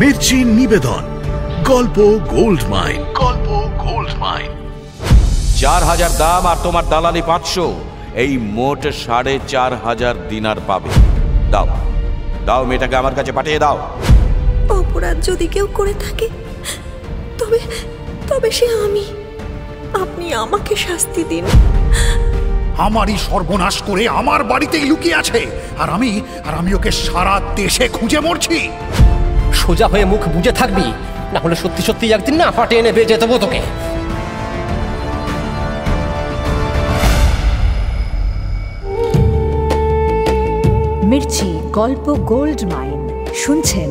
মির্চি নিবেদন গল্প gold mine. গল্প গোল্ড মাইন। 4000 দাম আর তোমার দালালি 500, এই মোট 4500 দিনার পাবে। দাও দাও, মেয়েটাকে আমার কাছে পাঠিয়ে দাও। অপরাধ যদি কেউ করে থাকে তবে তবে সে আমি। আপনি আমাকে শাস্তি দিন। আমারই সর্বনাশ করে আমার বাড়িতেই লুকিয়ে আছে, আর আমি ওকে সারা দেশে খুঁজে মরছি। সোজা হয়ে মুখ বুজে থাকবি, না হলে সত্যি সত্যি একদিন না ফাটে এনে বেজে দেবো তোকে। মির্চি গল্প গোল্ড মাইন শুনছেন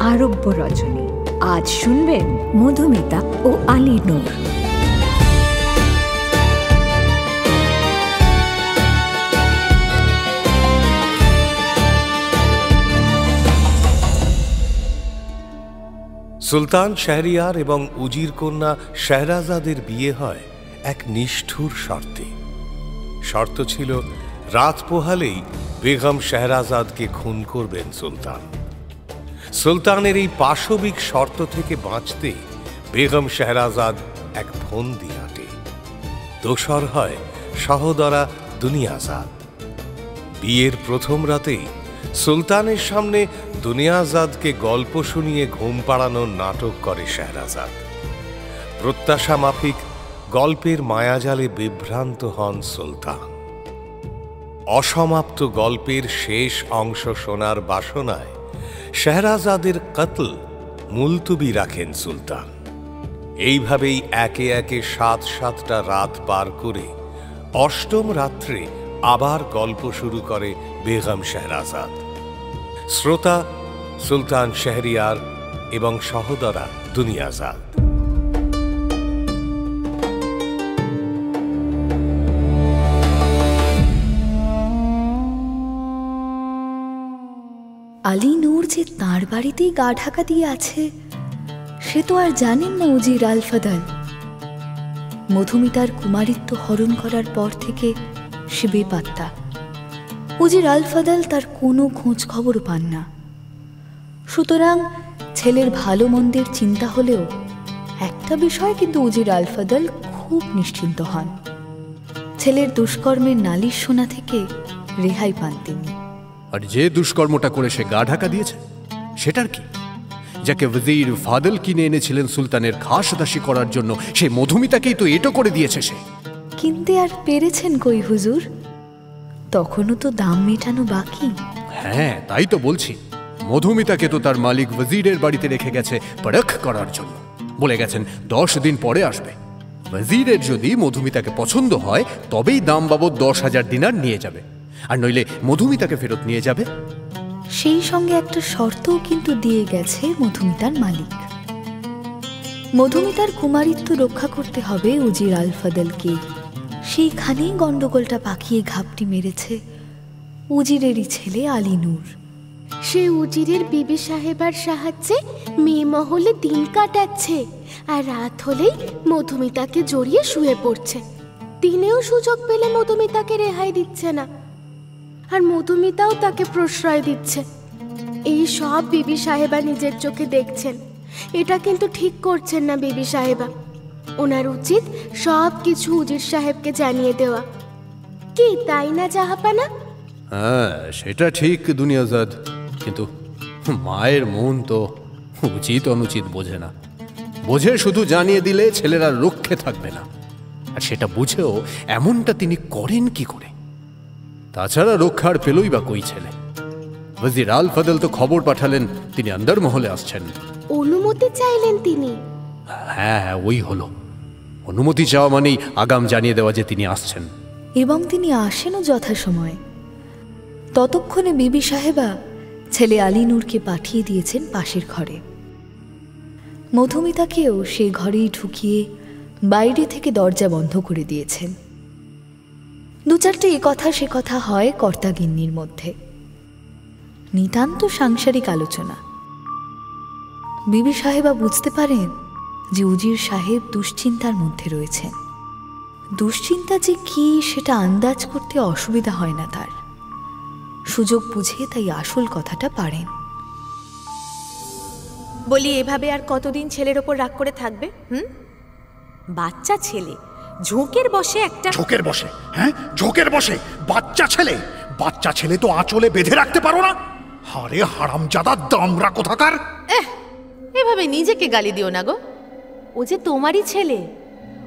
আরব্য রজনী। আজ শুনবেন মধুমিতা ও আলী নূর। সুলতান শাহরিয়ার এবং উজির কন্যা শাহরাজাদের বিয়ে হয় এক নিষ্ঠুর শর্তে। শর্ত ছিল রাত পোহালেই বেগম শাহরাজাদকে খুন করবেন সুলতান। সুলতানের এই পাশবিক শর্ত থেকে বাঁচতে বেগম শাহরাজাদ এক ফন্দি আঁটে। দোসর হয় সহদরা দুনিয়াজাদ। বিয়ের প্রথম রাতেই সুলতানের সামনে দুনিয়াজাদকে গল্প শুনিয়ে ঘুম পাড়ানোর নাটক করে শাহরাজাদ। প্রত্যাশা মাফিক গল্পের মায়াজালে বিভ্রান্ত হন সুলতান। অসমাপ্ত গল্পের শেষ অংশ শোনার বাসনায় শাহরাজাদের কতল মুলতুবি রাখেন সুলতান। এইভাবেই একে একে 7টা রাত পার করে 8ম রাত্রে আবার গল্প শুরু করে বেগম শাহরাজাদ। শ্রোতা সুলতান শাহরিয়ার এবং সহদরা দুনিয়াজাদ। আলী নূর যে তাঁর বাড়িতেই গা ঢাকা দিয়ে আছে সে তো আর জানেন না উজির আল ফাদাল। মধুমিতার কুমারিত্ব হরণ করার পর থেকে সে বেপাত্তা। উজির আল ফাদাল তার কোনো খোঁজ খবরও পান না। সুতরাং ছেলের ভালো মন্দের চিন্তা হলেও একটা বিষয় কিন্তু উজির আল ফাদাল খুব নিশ্চিন্ত হন, ছেলের দুষ্কর্মের নালিশ শোনা থেকে রেহাই পান তিনি। আর যে দুষ্কর্মটা করে সে গা ঢাকা দিয়েছে সেটার কি? যাকে ওয়াজির ফাদল কিনে এনেছিলেন সুলতানের খাস দাসী করার জন্য, সে মধুমিতাকেই তো এটো করে দিয়েছে সে। কিনতে আর পেরেছেন কই হুজুর? তখনও তো দাম মেটানো বাকি। হ্যাঁ, তাই তো বলছি। মধুমিতাকে তো তার মালিক ওয়াজিরের বাড়িতে রেখে গেছে পরখ করার জন্য। বলে গেছেন 10 দিন পরে আসবে। ওয়াজিরের যদি মধুমিতাকে পছন্দ হয় তবেই দাম বাবদ 10,000 দিনার নিয়ে যাবে, আর নইলে মধুমিতাকে ফেরত নিয়ে যাবে। সেই সঙ্গে একটা শর্তও কিন্তু দিয়ে গেছে মধুমিতার মালিক। মধুমিতার কুমারিত্ব রক্ষা করতে হবে উজির আল ফাদলকে। সেইখানেই গন্ডগোলটা পাকিয়ে ঘাপটি মেরেছে উজিরেরই ছেলে আলী নূর। সে উজিরের বিবি সাহেবার সাহায্যে মেয়ে মহলে দিন কাটাচ্ছে, আর রাত হলেই মধুমিতাকে জড়িয়ে শুয়ে পড়ছে। দিনেও সুযোগ পেলে মধুমিতাকে রেহাই দিচ্ছে না, আর মধুমিতাও তাকে প্রশ্রয় দিচ্ছে। এই সব বিবি সাহেবা নিজের চোখে দেখছেন। এটা কিন্তু ঠিক করছেন না বিবি সাহেবা। ওনার উচিত সব কিছু উজির সাহেবকে জানিয়ে দেওয়া। কি তাই না জাহাপানা? হ্যাঁ, সেটা ঠিক দুনিয়াজাদ, কিন্তু মায়ের মন তো উচিত অনুচিত বোঝে না। বোঝে শুধু জানিয়ে দিলে ছেলেরা রক্ষে থাকবে না, আর সেটা বুঝেও এমনটা তিনি করেন কি করে? তাছাড়া রক্ষার পেলই বা কই ছেলে? ওয়াজির আল ফাদল তো খবর পাঠালেন তিনি আন্দার মহলে আসছেন। অনুমতি চাইলেন তিনি? হ্যাঁ, ওই হলো। অনুমতি চাওয়া মানেই আগাম জানিয়ে দেওয়া যে তিনি আসছেন, এবং তিনি আসেনও যথাসময়ে। ততক্ষণে বিবি সাহেবা ছেলে আলী নূরকে পাঠিয়ে দিয়েছেন পাশের ঘরে। মধুমিতাকেও সে ঘরেই ঢুকিয়ে বাইরে থেকে দরজা বন্ধ করে দিয়েছেন। 2-4টে এ কথা সে কথা হয় কর্তাগিন্নির মধ্যে, নিতান্ত সাংসারিক আলোচনা। বিবি সাহেবা বুঝতে পারেন যে উজির সাহেব দুশ্চিন্তার মধ্যে রয়েছেন। দুশ্চিন্তা যে কি সেটা আন্দাজ করতে অসুবিধা হয় না তার। সুযোগ বুঝে তাই আসল কথাটা পারেন। বলি এভাবে আর কতদিন ছেলের ওপর রাগ করে থাকবে? বাচ্চা ছেলে, ঝোঁকের বসে একটা। ঝোঁকের বসে? হ্যাঁ, ঝোঁকের বসে বাচ্চা ছেলে? বাচ্চা ছেলে তো আঁচলে বেঁধে রাখতে পারো না? হারে হারামজাদা দামরা কোথাকার! এভাবে নিজেকে গালি দিও না গো, ও যে তোমারই ছেলে।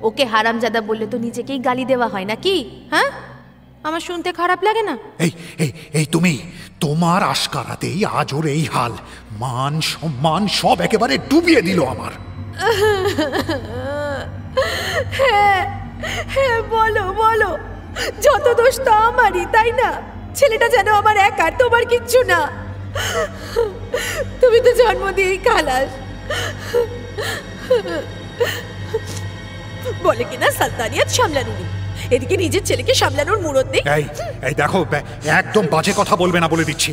ওকে হারামজাদা বললে তো নিজেকেই গালি দেওয়া হয় নাকি? হ্যাঁ, আমার শুনতে খারাপ লাগে না? এই এই এই তুমি, তোমার আশকারাতেই আজ ওর এই হাল। মান সম্মান সব একেবারে ডুবিয়ে দিল আমার। হ্যাঁ হ্যাঁ, বলো বলো, যত দোষ তো আমারই, তাই না? ছেলেটা যেন আমার একার, তোমার কিচ্ছু না। তুমি তো জন্ম দিয়েই খালাস। বলে কিনা সালতানিয়াত সামলানো নেই, এদিকে নিজের ছেলেকে সামলানোর মুরত নেই। এই দেখো, একদম বাজে কথা বলবে না বলে দিচ্ছি।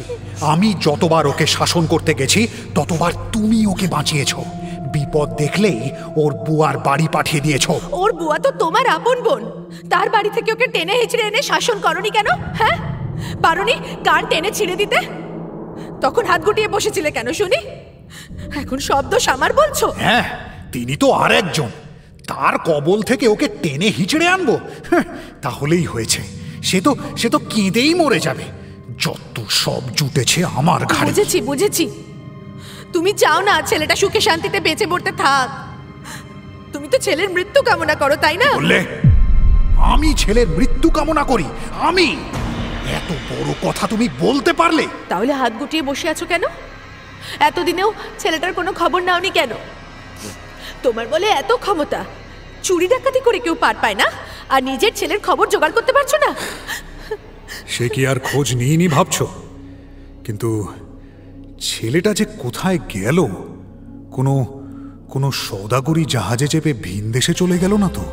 আমি যতবার ওকে শাসন করতে গেছি ততবার তুমি ওকে বাঁচিয়েছো। বিপদ দেখলেই ওর বুয়ার বাড়ি পাঠিয়ে দিয়েছো। ওর বুয়া তো তোমার আপন বোন, তার বাড়ি থেকে ওকে টেনে হেঁচড়ে এনে শাসন করনি কেন? হ্যাঁ, পারোনি কান টেনে ছিঁড়ে দিতে? তখন হাত গুটিয়ে বসেছিলে কেন শুনি? এখন সব দোষ আমার বলছো? হ্যাঁ, তিনি তো আর একজন, তার কবল থেকে ওকে টেনে হিচড়ে আনবো? তাহলেই হয়েছে। সে তো কেঁদেই মরে যাবে। যত সব জুটেছে আমার ঘাড়ে। বুঝেছি বুঝেছি, তুমি চাও না ছেলেটা সুখে শান্তিতে বেঁচে পড়তে থাক। তুমি তো ছেলের মৃত্যু কামনা করো, তাই না? বললে আমি ছেলের মৃত্যু কামনা করি? আমি? এত বড় কথা তুমি বলতে পারলে? তাহলে হাত গুটিয়ে বসে আছো কেন? এতদিনেও ছেলেটার কোনো খবর নাওনি কেন? তোমার বলে এত ক্ষমতা, চুরি ডাকাতি করে কেউ পার পায় না, আর নিজের ছেলের খবর জোগাড় করতে পারছো না? সে কি আর খোঁজ নিইনি ভাবছো? কিন্তু ছেলেটা যে কোথায় গেল? কোনো সওদাগরি জাহাজে চেপে ভিন দেশে চলে গেল না তো?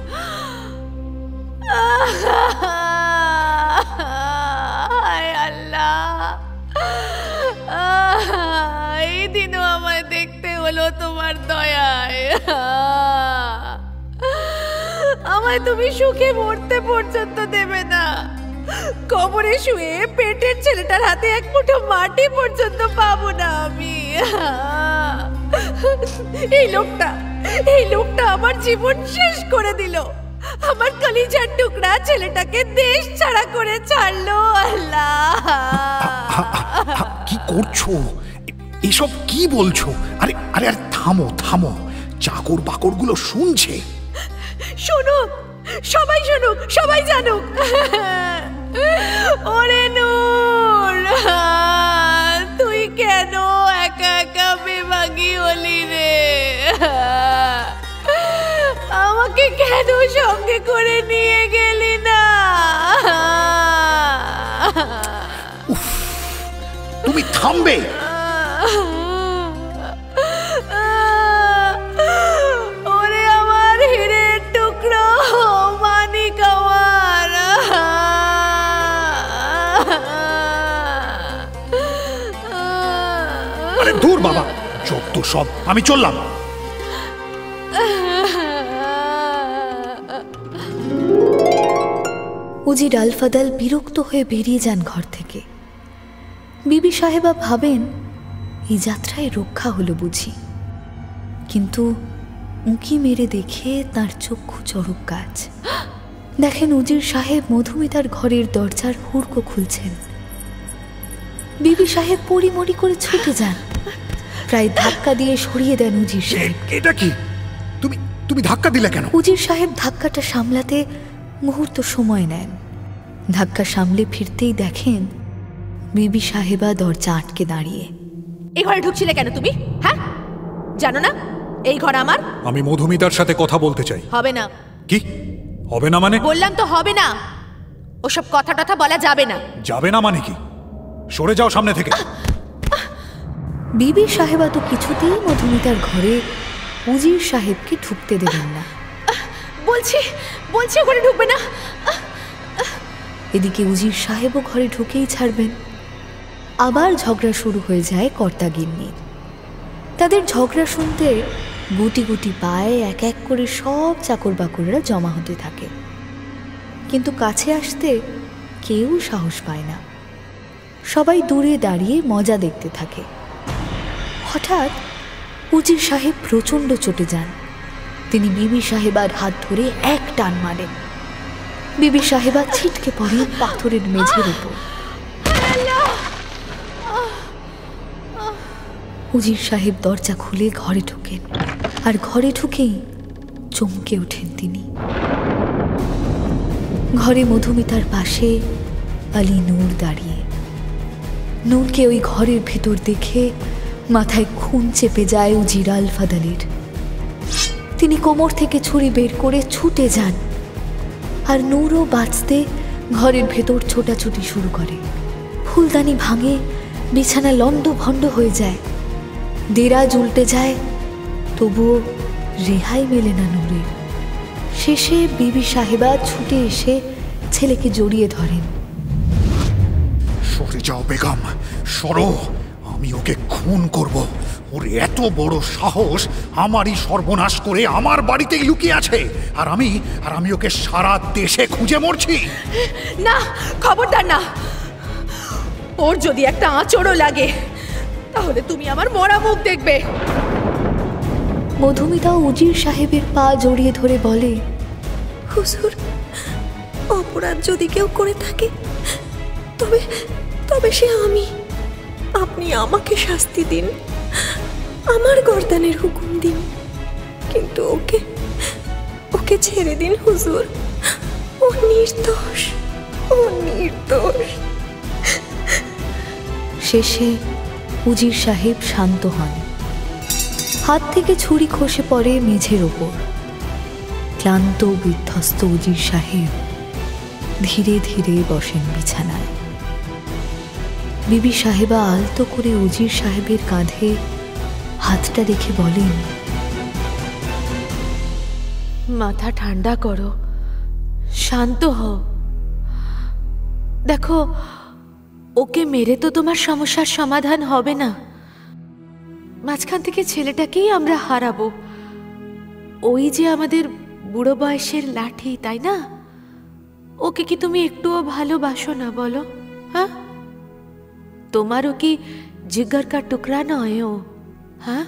এই দিনও আমায় দেখতে হলো তোমার দয়ায়। আমায় তুমি সুখে মরতে পর্যন্ত দেবে না। কবরে শুয়ে পেটের ছেলেটার হাতে এক মুঠো মাটি পর্যন্ত পাবো না আমি। এই লোকটা আমার জীবন শেষ করে দিল। আমার কলিজার টুকরা ছেলেটাকে দেশ ছাড়া করে ছাড়লো। আল্লাহ, কি করছো? এসব কি বলছো? আরে আরে আরে, থামো থামো, চাকর বাকরগুলো শুনছে। শুনুক, সবাই শুনুক, সবাই জানুক। ওরে নূর, তুই কেন একা একা বেভাগী হলি রে? আমাকে কেন সঙ্গে করে নিয়ে গেলি না? তুমি থামবে? ওরে আমার হিরের টুকরো, মানিক আমার। আরে দূর বাবা, যত সব, আমি চললাম। উজি ডালফাদাল বিরক্ত হয়ে বেরিয়ে যান ঘর থেকে। বিবি সাহেবা ভাবেন এই যাত্রায় রক্ষা হলো বুঝি, কিন্তু উঁকি মেরে দেখে তার চক্ষু চড়ক গাছ। দেখেন উজির সাহেব মধুমিতার ঘরের দরজার হুড়কো খুলছেন। বিবি সাহেব পরিমরি করে ছুটে যান, প্রায় ধাক্কা দিয়ে সরিয়ে দেন উজির সাহেব। এটা কি? তুমি ধাক্কা দিলে কেন? উজির সাহেব ধাক্কাটা সামলাতে মুহূর্ত সময় নেন। ধাক্কা সামলে ফিরতেই দেখেন বিবি সাহেবা দরজা আটকে দাঁড়িয়ে। এই ঘরে ঢুকছিলে কেন তুমি? হ্যাঁ, জানো না এই ঘর আমার? আমি মধুমিতার সাথে কথা বলতে চাই। হবে না। কি হবে না মানে? বললাম তো হবে না, ওসব কথা টথা বলা যাবে না। যাবে না মানে কি? সরে যাও সামনে থেকে। বিবি সাহেবা তো কিছুতেই মধুমিতার ঘরে উজির সাহেবকে ঢুকতে দেবেন না। বলছি ঘরে ঢুকবে না। এদিকে উজির সাহেবও ঘরে ঢুকেই ছাড়বেন। আবার ঝগড়া শুরু হয়ে যায় কর্তা গিন্নির। তাদের ঝগড়া শুনতে গুটি গুটি পায়ে এক এক করে সব চাকর বাকররা জমা হতে থাকে, কিন্তু কাছে আসতে কেউ সাহস পায় না। সবাই দূরে দাঁড়িয়ে মজা দেখতে থাকে। হঠাৎ উজির সাহেব প্রচণ্ড চটে যান। তিনি বিবি সাহেবার হাত ধরে এক টান মারেন। বিবি সাহেবা ছিটকে পড়েন পাথরের মেঝের উপর। উজির সাহেব দরজা খুলে ঘরে ঢোকেন, আর ঘরে ঢুকেই চমকে ওঠেন তিনি। ঘরে মধুমিতার পাশে আলী নূর দাঁড়িয়ে। নূরকে ওই ঘরের ভেতর দেখে মাথায় খুন চেপে যায় উজির আল ফাদালের। তিনি কোমর থেকে ছুরি বের করে ছুটে যান, আর নূরও বাঁচতে ঘরের ভেতর ছোটাছুটি শুরু করে। ফুলদানি ভাঙে, বিছানা লণ্ডভণ্ড হয়ে যায়, দেরাজ উল্টে যায়, তবুও রেহাই মেলে না নূরের। শেষে বিবি সাহেবা ছুটে এসে ছেলেকে জড়িয়ে ধরেন। সরে যাও বেগম, সরো, আমি ওকে খুন করব। ওর এত বড় সাহস আমারই সর্বনাশ করে আমার বাড়িতেই লুকিয়ে আছে, আর আমি ওকে সারা দেশে খুঁজে মরছি। না, খবরদার না। ওর যদি একটা আঁচড়ও লাগে তাহলে তুমি আমার মরা মুখ দেখবে। মধুমিতা উজির সাহেবের পা জড়িয়ে ধরে বলে, হুজুর, অপরাধ যদি কেউ করে থাকে তবে তবে সে আমি। আপনি আমাকে শাস্তি দিন, আমার গর্দানের হুকুম দিন, কিন্তু ওকে ছেড়ে দিন হুজুর। ও নির্দোষ, ও নির্দোষ। শেষে উজির সাহেব শান্ত হন। হাত থেকে ছুরি খসে পড়ে মেঝের ওপর। ক্লান্ত বিধ্বস্ত উজির সাহেব ধীরে ধীরে বসেন বিছানায়। বিবি সাহেবা আলতো করে উজির সাহেবের কাঁধে হাতটা রেখে বলেন, মাথা ঠান্ডা করো, শান্ত হও। দেখো, ওকে মেরে তো তোমার সমস্যার সমাধান হবে না। মাঝখান থেকে ছেলেটাকেই আমরা হারাবো। ওই যে আমাদের বুড়ো বয়সের লাঠি, তাই না? ওকে কি তুমি একটুও ভালোবাসো না বলো? হ্যাঁ, তোমারও কি জিগার কা টুকরা নয় ও? হ্যাঁ,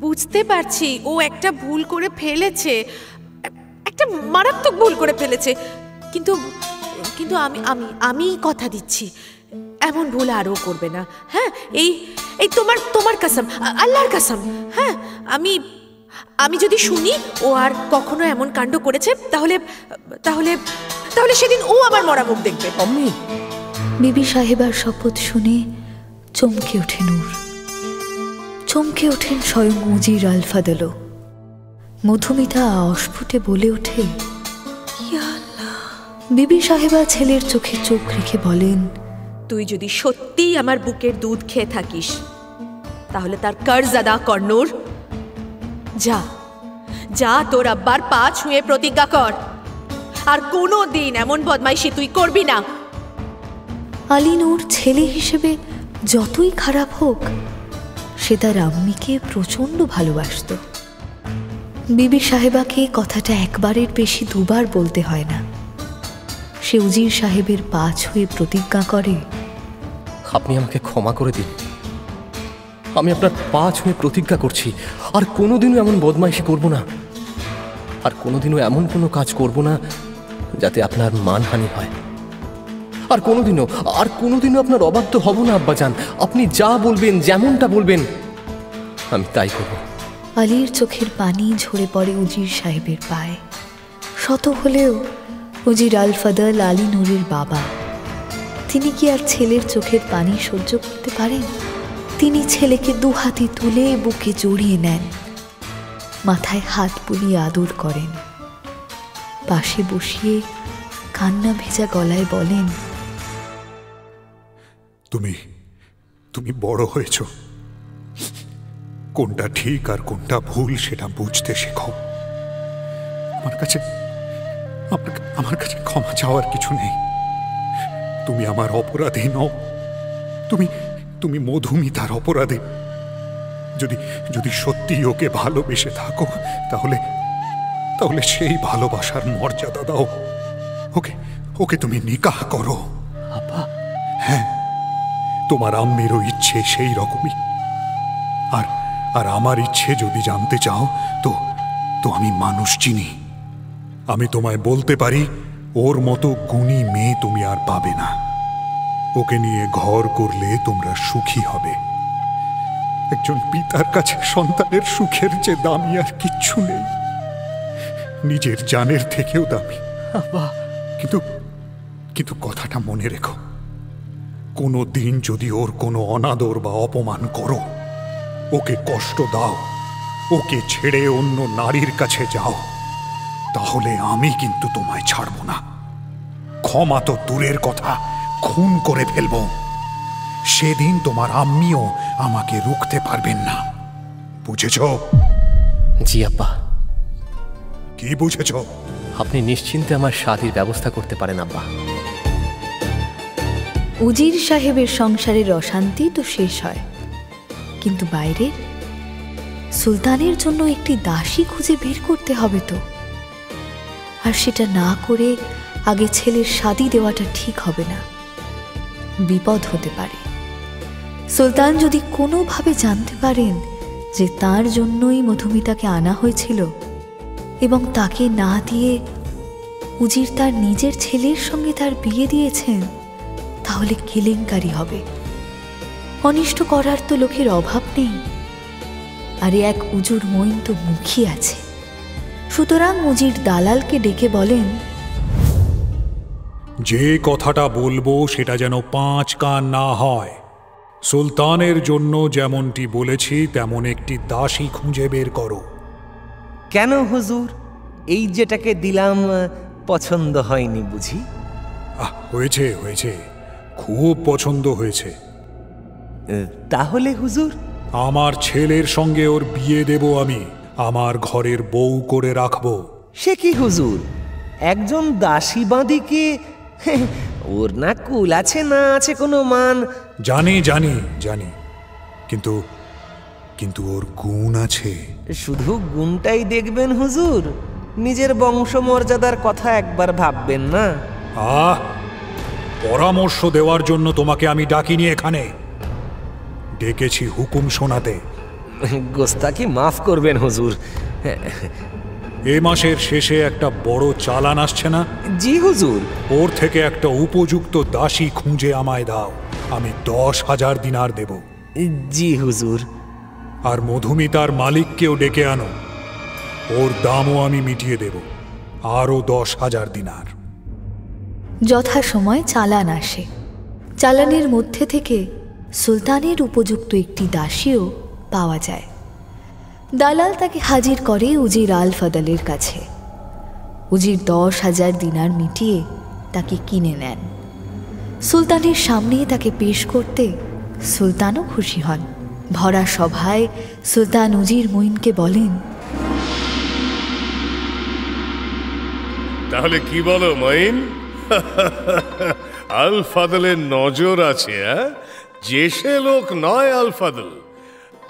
বুঝতে পারছি ও একটা ভুল করে ফেলেছে, একটা মারাত্মক ভুল করে ফেলেছে, কিন্তু কিন্তু আমি আমি আমি কথা দিচ্ছি এমন ভুল আরও করবে না। হ্যাঁ, এই এই তোমার কসম, আল্লাহর কসম। হ্যাঁ, আমি যদি শুনি ও আর কখনো এমন কাণ্ড করেছে তাহলে তাহলে তাহলে সেদিন ও আমার মরা মুখ দেখবে। অম্মি, বিবি সাহেবার শপথ শুনে চমকে ওঠে নূর। চমকে ওঠেন স্বয়ং উজির আল ফাদলও। মধুমিতা অস্ফুটে বলে ওঠে, ইয়া আল্লাহ। বিবি সাহেবা ছেলের চোখে চোখ রেখে বলেন, তুই যদি সত্যিই আমার বুকের দুধ খেয়ে থাকিস তাহলে তার কর্জ আদা কর নূর। যা যা, তোর আব্বার পা ছুঁয়ে প্রতিজ্ঞা কর, আর কোনো দিন এমন বদমাইশি তুই করবি না। আলী নূর ছেলে হিসেবে যতই খারাপ হোক, সে তার আম্মিকে প্রচণ্ড ভালোবাসত। বিবি সাহেবাকে কথাটা একবারের বেশি দুবার বলতে হয় না। সে উজির সাহেবের পা ছুঁয়ে প্রতিজ্ঞা করে, আপনি আমাকে ক্ষমা করে দিন। আমি আপনার পা ছুঁয়ে প্রতিজ্ঞা করছি আর কোনোদিনও এমন বদমাইশি করব না, আর কোনোদিনও এমন কোনো কাজ করব না যাতে আপনার মানহানি হয়। আর কোনোদিনও আপনার অবাধ্য হব না আব্বাজান। আপনি যা বলবেন, যেমনটা বলবেন, আমি তাই করব। আলীর চোখের পানি ঝরে পড়ে উজির সাহেবের পায়ে। শত হলেও উজির আল ফাদল আলী নূরের বাবা। তিনি কি আর ছেলের চোখের পানি সহ্য করতে পারেন? তিনি ছেলেকে দুহাতে তুলে বুকে জড়িয়ে নেন, মাথায় হাত বুলিয়ে আদর করেন, পাশে বসিয়ে কান্না ভেজা গলায় বলেন, তুমি বড় হয়েছ, কোনটা ঠিক আর কোনটা ভুল সেটা বুঝতে শেখো। আমার কাছে ক্ষমা চাওয়ার কিছু নেই। তুমি আমার অপরাধী নও, তুমি মধুমিতার অপরাধী। যদি সত্যি ওকে ভালোবেসে থাকো তাহলে সেই ভালোবাসার মর্যাদা দাও। ওকে তুমি নিকাহ করো। আব্বা। হ্যাঁ, তোমার আম্মেরও ইচ্ছে সেই রকমই। আর আমার ইচ্ছে যদি জানতে চাও তো তো আমি মানুষ চিনি। আমি তোমায় বলতে পারি, ওর মতো গুণী মেয়ে তুমি আর পাবে না। ওকে নিয়ে ঘর করলে তোমরা সুখী হবে। একজন পিতার কাছে সন্তানের সুখের যে দামি আর কিচ্ছু নেই, নিজের জানের থেকেও দামি। কিন্তু কিন্তু কথাটা মনে রেখো, কোনো দিন যদি ওর কোনো অনাদর বা অপমান করো, ওকে কষ্ট দাও, ওকে ছেড়ে অন্য নারীর কাছে যাও, তাহলে আমি কিন্তু তোমায় ছাড়ব না। ক্ষমা তো দূরের কথা, খুন করে ফেলব। সেদিন তোমার আম্মিও আমাকে রুখতে পারবেন না। বুঝেছ? জি আব্বা। কি বুঝেছ? আপনি নিশ্চিন্তে আমার শাদীর ব্যবস্থা করতে পারেন আব্বা। উজির সাহেবের সংসারের অশান্তি তো শেষ হয়, কিন্তু বাইরের সুলতানের জন্য একটি দাসী খুঁজে বের করতে হবে তো। আর সেটা না করে আগে ছেলের শাদী দেওয়াটা ঠিক হবে না, বিপদ হতে পারে। সুলতান যদি কোনোভাবে জানতে পারেন যে তার জন্যই মধুমিতাকে আনা হয়েছিল এবং তাকে না দিয়ে উজির তার নিজের ছেলের সঙ্গে তার বিয়ে দিয়েছেন, তাহলে কেলেঙ্কারি হবে। অনিষ্ট করার তো লোকের অভাব নেই, আরে এক উজুর মইন তো মুখী আছে। সুতরাং উজির দালালকে ডেকে বলেন, যে কথাটা বলবো সেটা যেন 5 কান না হয়। সুলতানের জন্য যেমনটি বলেছি তেমন একটি দাসী খুঁজে বের করো। কেন হুজুর? এই যেটাকে দিলাম পছন্দ হয়নি বুঝি? হয়েছে হয়েছে, খুব পছন্দ হয়েছে। তাহলে হুজুর? আমার ছেলের সঙ্গে ওর বিয়ে দেব আমি, আমার ঘরের বউ করে রাখবো। সে কি হুজুর, একজন দাসী বাঁদিকে ওর না কুল আছে না আছে কোনো মান? জানি জানি জানি, কিন্তু কিন্তু ওর গুণ আছে। শুধু গুণটাই দেখবেন হুজুর, নিজের বংশমর্যাদার কথা একবার ভাববেন না? পরামর্শ দেওয়ার জন্য তোমাকে আমি ডাকিনি এখানে, ডেকেছি হুকুম শোনাতে। গোস্তাকি মাফ করবেন হুজুর। এ মাসের শেষে একটা বড় চালান আসছে না? জি হুজুর। ওর থেকে একটা উপযুক্ত দাসী খুঁজে আমায় দাও, আমি 10,000 দিনার দেব। জি হুজুর। আর মধুমিতার মালিককেও ডেকে আনো, ওর দামও আমি মিটিয়ে দেব, আরও 10,000 দিনার। যথাসময় চালান আসে। চালানের মধ্যে থেকে সুলতানের উপযুক্ত একটি দাসীও পাওয়া যায়। দালাল তাকে হাজির করে উজির আল ফাদালের কাছে। উজির 10,000 দিনার মিটিয়ে তাকে কিনে নেন। সুলতানের সামনে তাকে পেশ করতে সুলতানও খুশি হন। ভরা সভায় সুলতান উজির মইনকে বলেন, তাহলে কি বলো মইন? আল ফাদলের নজর আছে? যে সে লোক নয় আল ফাদল,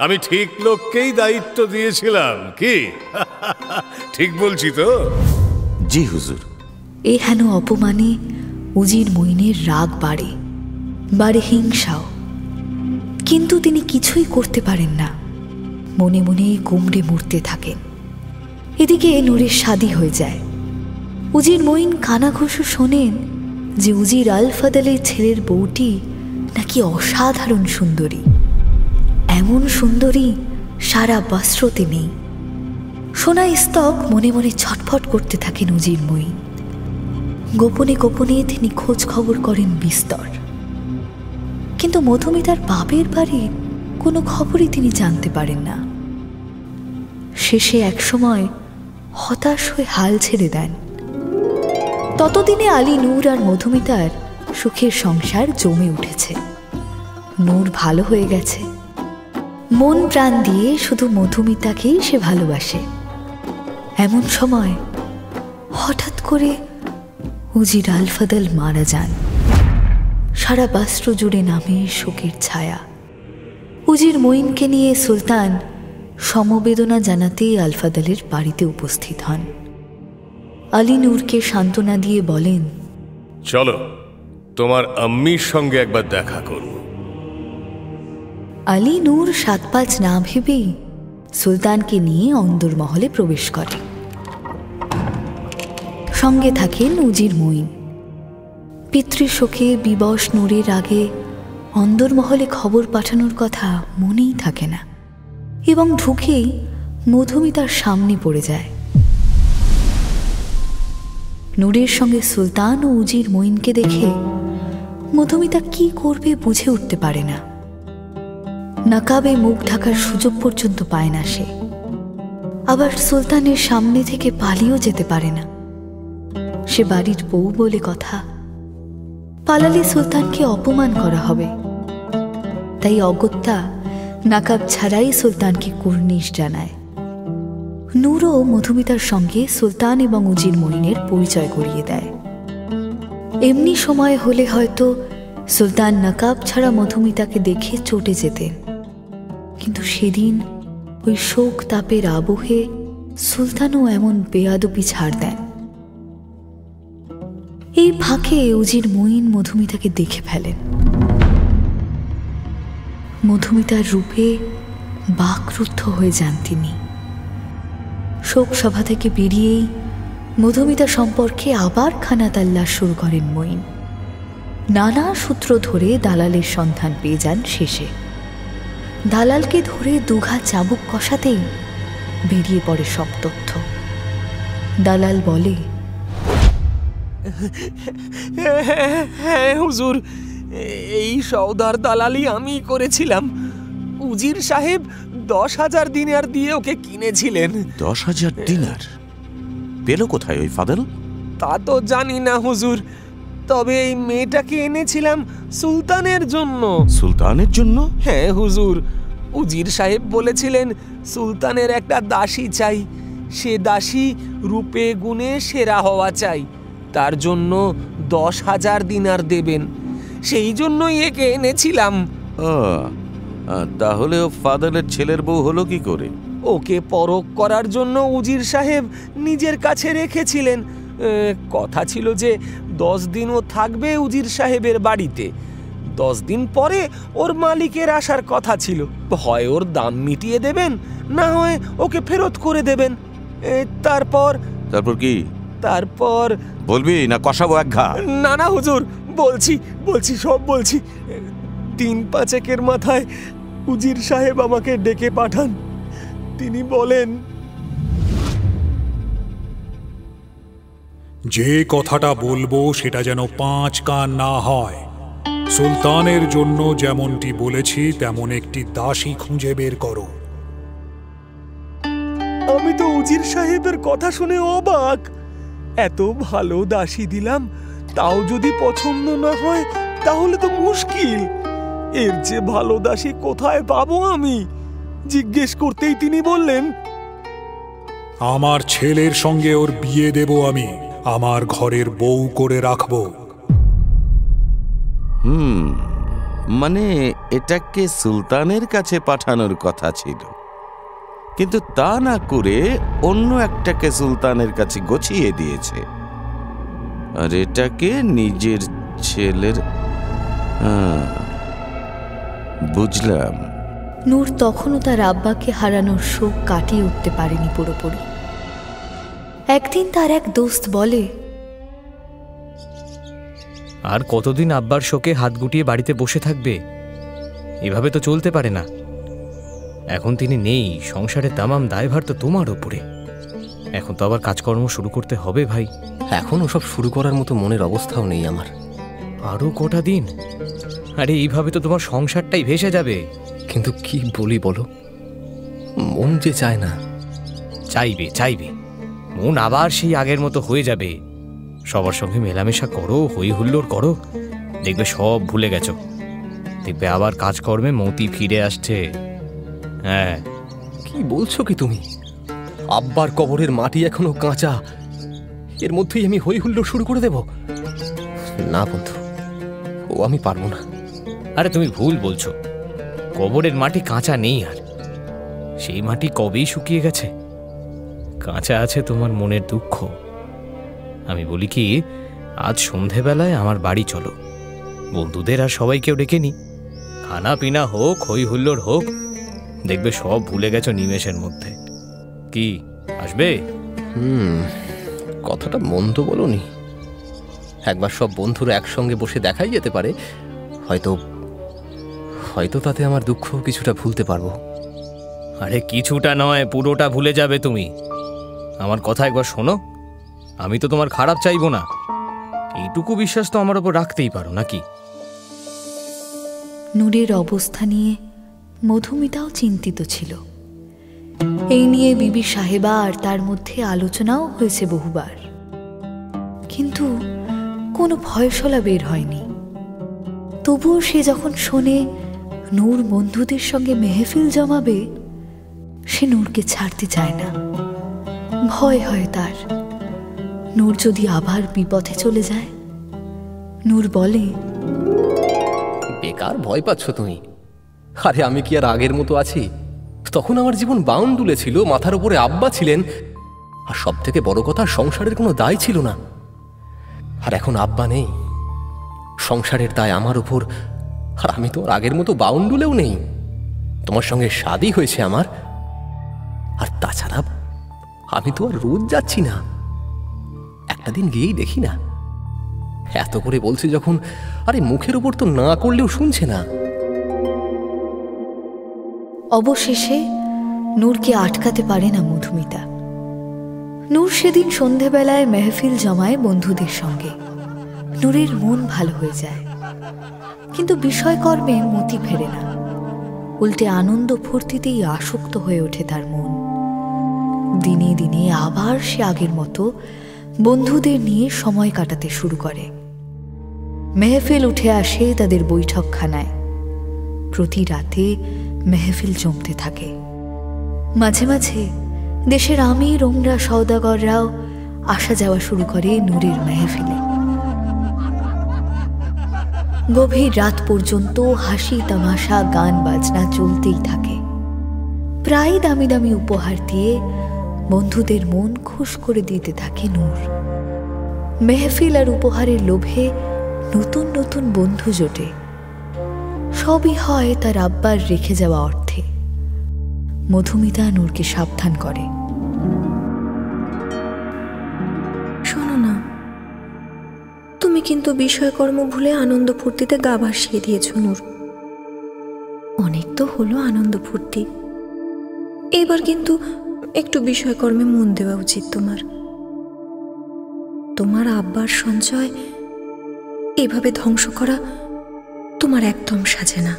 আমি ঠিক লোককেই দায়িত্ব দিয়েছিলাম কি? ঠিক বলছি তো? জি হুজুর। এ হেন অপমানে উজির মইনের রাগ বাড়ে, বাড়ে হিংসাও। কিন্তু তিনি কিছুই করতে পারেন না, মনে মনে কুমড়ে মরতে থাকেন। এদিকে নূরের শাদী হয়ে যায়। উজির মইন কানাঘুষো শোনেন যে উজির আল ফাদলের ছেলের বউটি নাকি অসাধারণ সুন্দরী। এমন সুন্দরী সারা বস্ত্রতে নেই। সোনা স্তক মনে মনে ছটফট করতে থাকেন উজির মইন। গোপনে গোপনে তিনি খোঁজ খবর করেন বিস্তর, কিন্তু মধুমিতার বাপের বাড়ির কোনো খবরই তিনি জানতে পারেন না। শেষে একসময় হতাশ হয়ে হাল ছেড়ে দেন। ততদিনে আলী নূর আর মধুমিতার সুখের সংসার জমে উঠেছে। নূর ভালো হয়ে গেছে, মন প্রাণ দিয়ে শুধু মধুমিতাকেই সে ভালোবাসে। এমন সময় হঠাৎ করে উজির আল ফাদল মারা যান। সারা বস্ত্র জুড়ে নামে শোকের ছায়া। উজির মইনকে নিয়ে সুলতান সমবেদনা জানাতেই আল ফাদলের বাড়িতে উপস্থিত হন। আলী নূরকে সান্ত্বনা দিয়ে বলেন, চলো তোমার আম্মির সঙ্গে একবার দেখা করব। আলী নূর ৭-৫ না ভেবেই সুলতানকে নিয়ে অন্দরমহলে প্রবেশ করে। সঙ্গে থাকেন উজির মঈন। পিতৃশোকে বিবশ নূরের আগে অন্দরমহলে খবর পাঠানোর কথা মনেই থাকে না, এবং ঢুকেই মধুমিতার সামনে পড়ে যায়। নূরের সঙ্গে সুলতান ও উজির মঈনকে দেখে মধুমিতা কি করবে বুঝে উঠতে পারে না। নাকাবে মুখ ঢাকার সুযোগ পর্যন্ত পায় না সে। আবার সুলতানের সামনে থেকে পালিয়েও যেতে পারে না। সে বাড়ির বউ বলে কথা, পালালে সুলতানকে অপমান করা হবে। তাই অগত্যা নাকাব ছাড়াই সুলতানকে কুর্নিশ জানায়। নূরও মধুমিতার সঙ্গে সুলতান এবং উজির মঈনের পরিচয় করিয়ে দেয়। এমনি সময় হলে হয়তো সুলতান নাকাব ছাড়া মধুমিতাকে দেখে চটে যেতেন, কিন্তু সেদিন ওই শোক তাপের আবহে সুলতানও এমন বেয়াদবি ছাড় দেন। এই ফাঁকে উজির মঈন মধুমিতাকে দেখে ফেলেন। মধুমিতার রূপে বাকরুদ্ধ হয়ে যান তিনি। শোক সভা থেকে বেরিয়েই মধুমিতা সম্পর্কে আবার খানাতাল্লাশ শুরু করেন মঈন। নানা সূত্র ধরে দালালের সন্ধান পেয়ে যান শেষে। দালালকে ধরে দুঘা চাবুক কষাতেই বেরিয়ে পড়ে সব তথ্য। দালাল বলে, হ্যাঁ হুজুর, এই সওদার দালালি আমি করেছিলাম। উজির সাহেব 10,000 দিনার দিয়ে ওকে কিনেছিলেন। 10,000 দিনার পেল কোথায় ওই ফাদল? তা তো জানি না হুজুর, তবে এই মেয়েটাকে এনেছিলাম সুলতানের জন্য। সুলতানের জন্য? হ্যাঁ হুজুর, উজির সাহেব বলেছিলেন সুলতানের একটা দাসী চাই। সে দাসী রূপে গুণে সেরা হওয়া চাই, তার জন্য 10,000 দিনার দেবেন। সেই জন্যই একে এনেছিলাম। তাহলে ও ফাদলের ছেলের বউ হলো কি করে? ওকে পরখ করার জন্য উজির সাহেব নিজের কাছে রেখেছিলেন। কথা ছিল যে 10 দিন ও থাকবে উজির সাহেবের বাড়িতে। 10 দিন পরে ওর মালিকের আসার কথা ছিল। হয় ওর দাম মিটিয়ে দেবেন, না হয় ওকে ফেরত করে দেবেন। তারপর কি? তারপর বলবি না কষাবো এক ঘা? না না হুজুর, বলছি সব বলছি। 3-5 মাথায় উজির সাহেব আমাকে ডেকে পাঠান। তিনি বলেন, যে কথাটা বলবো সেটা যেন 5 কান না হয়। সুলতানের জন্য যেমনটি বলেছি তেমন একটি দাসী খুঁজে বের করো। আমি তো উজির সাহেবের কথা শুনে অবাক। এত ভালো দাসী দিলাম, তাও যদি পছন্দ না হয় তাহলে তো মুশকিল। এর যে ভালো দাসী কোথায় পাবো আমি? জিজ্ঞেস করতেই তিনি বললেন, আমার ছেলের সঙ্গে ওর বিয়ে দেব আমি, আমার ঘরের বউ করে রাখবো। মানে এটাকে সুলতানের কাছে পাঠানোর কথা ছিল, কিন্তু তা না করে অন্য একটাকে সুলতানের কাছে গছিয়ে দিয়েছে, আর এটাকে নিজের ছেলের। বুঝলাম। নূর তখনও তার আব্বাকে হারানোর শোক কাটিয়ে উঠতে পারেনি পুরোপুরি। একদিন তার এক দোস্ত বলে, আর কতদিন আব্বার শোকে হাত গুটিয়ে বাড়িতে বসে থাকবে? এভাবে তো চলতে পারে না। এখন তিনি নেই, সংসারের তামাম দায়ভার তো তোমার ওপরে। এখন তো আবার কাজকর্ম শুরু করতে হবে ভাই। এখন ওসব শুরু করার মতো মনের অবস্থাও নেই আমার। আরো কটা দিন? আরে এইভাবে তো তোমার সংসারটাই ভেসে যাবে। কিন্তু কি বলি বলো, মন যে চায় না। চাইবে মন আবার সেই আগের মতো হয়ে যাবে। সবার সঙ্গে মেলামেশা করো, হই হুল্লোড় করো, দেখবে সব ভুলে গেছো। দেখবে আবার কাজকর্মে মতি ফিরে আসছে। হ্যাঁ। কি বলছো কি তুমি? আব্বার কবরের মাটি এখনো কাঁচা, এর মধ্যেই আমি হই হুল্লোড় শুরু করে দেব? না বন্ধু, ও আমি পারবো না। আরে তুমি ভুল বলছো, কবরের মাটি কাঁচা নেই, আর সেই মাটি কবেই শুকিয়ে গেছে। কাঁচা আছে তোমার মনের দুঃখ। আমি বলি কি, আজ সন্ধেবেলায় আমার বাড়ি চলো, বন্ধুদের আর সবাইকেও ডেকে নি, খানা পিনা হোক, হই হুল্লোড় হোক, দেখবে সব ভুলে গেছো নিমেষের মধ্যে। কি আসবে? কথাটা মন্দ বলনি। একবার সব বন্ধুরা একসঙ্গে বসে দেখাই যেতে পারে, হয়তো হয়তো তাতে আমার দুঃখ কিছুটা ভুলতে পারবো। আরে কিছুটা নয়, পুরোটা ভুলে যাবে তুমি। আমার কথা একবার শোনো, আমি তো তোমার খারাপ চাইবো না, এইটুকু বিশ্বাস তো আমার ওপর রাখতেই পারো নাকি? নূরের অবস্থা নিয়ে মধুমিতাও চিন্তিত ছিল। এই নিয়ে বিবি সাহেবা আর তার মধ্যে আলোচনাও হয়েছে বহুবার, কিন্তু কোনো ফয়সলা বের হয়নি। তবুও সে যখন শোনে নূর বন্ধুদের সঙ্গে মেহফিল জমাবে, সে নূরকে ছাড়তে চায় না। ভয় হয় তার, নূর যদি আবার বিপথে চলে যায়। নূর বলে, বেকার ভয় পাচ্ছ তুমি। আরে আমি কি আর আগের মতো আছি? তখন আমার জীবন বাউন্ডুলে ছিল, মাথার উপরে আব্বা ছিলেন, আর সব থেকে বড় কথা সংসারের কোনো দায় ছিল না। আর এখন আব্বা নেই, সংসারের দায় আমার উপর, আর আমি তো আর আগের মতো বাউন্ডুলেও নেই। তোমার সঙ্গে শাদী হয়েছে আমার, আর তাছাড়া আমি তো আর রোজ যাচ্ছি না, একটা দিন গিয়েই দেখি না। এত করে বলছে যখন, আরে মুখের উপর তো না করলেও শুনছে না। অবশেষে নূরকে আটকাতে পারে না মধুমিতা। নূর সেদিন সন্ধেবেলায় মেহফিল জমায় বন্ধুদের সঙ্গে। নূরের মন ভালো হয়ে যায়, কিন্তু বিষয়কর্মে মতি ফেরে না। উল্টে আনন্দ ফুর্তিতেই আসক্ত হয়ে ওঠে তার মন। দিনে দিনে আবার সে আগের মতো বন্ধুদের নিয়ে সময় কাটাতে শুরু করে। মেহফিল উঠে আসে তাদের বৈঠকখানায়। প্রতি রাতে মেহফিল জমতে থাকে। মাঝে মাঝে দেশের আমির ওমরা সওদাগররাও আসা যাওয়া শুরু করে নূরের মেহফিলে। গভীর রাত পর্যন্ত হাসি তামাশা গান বাজনা চলতেই থাকে। প্রায় দামি দামি উপহার দিয়ে বন্ধুদের মন খুশ করে দিতে থাকে নূর। মেহফিল আর উপহারের লোভে নতুন নতুন বন্ধু জোটে। সবই হয় তার আব্বার রেখে যাওয়া অর্থে। মধুমিতা নূরকে সাবধান করে, শোনো না, তুমি কিন্তু বিষয়কর্ম ভুলে আনন্দ ফুর্তিতে গা ভাসিয়ে দিয়েছ নূর। অনেক তো হলো আনন্দ ফুর্তি, এবার কিন্তু একটু বিষয়কর্মে মন দেওয়া উচিত তোমার। তোমার আব্বার সঞ্চয় এভাবে ধ্বংস করা তোমার একদম সাজে না।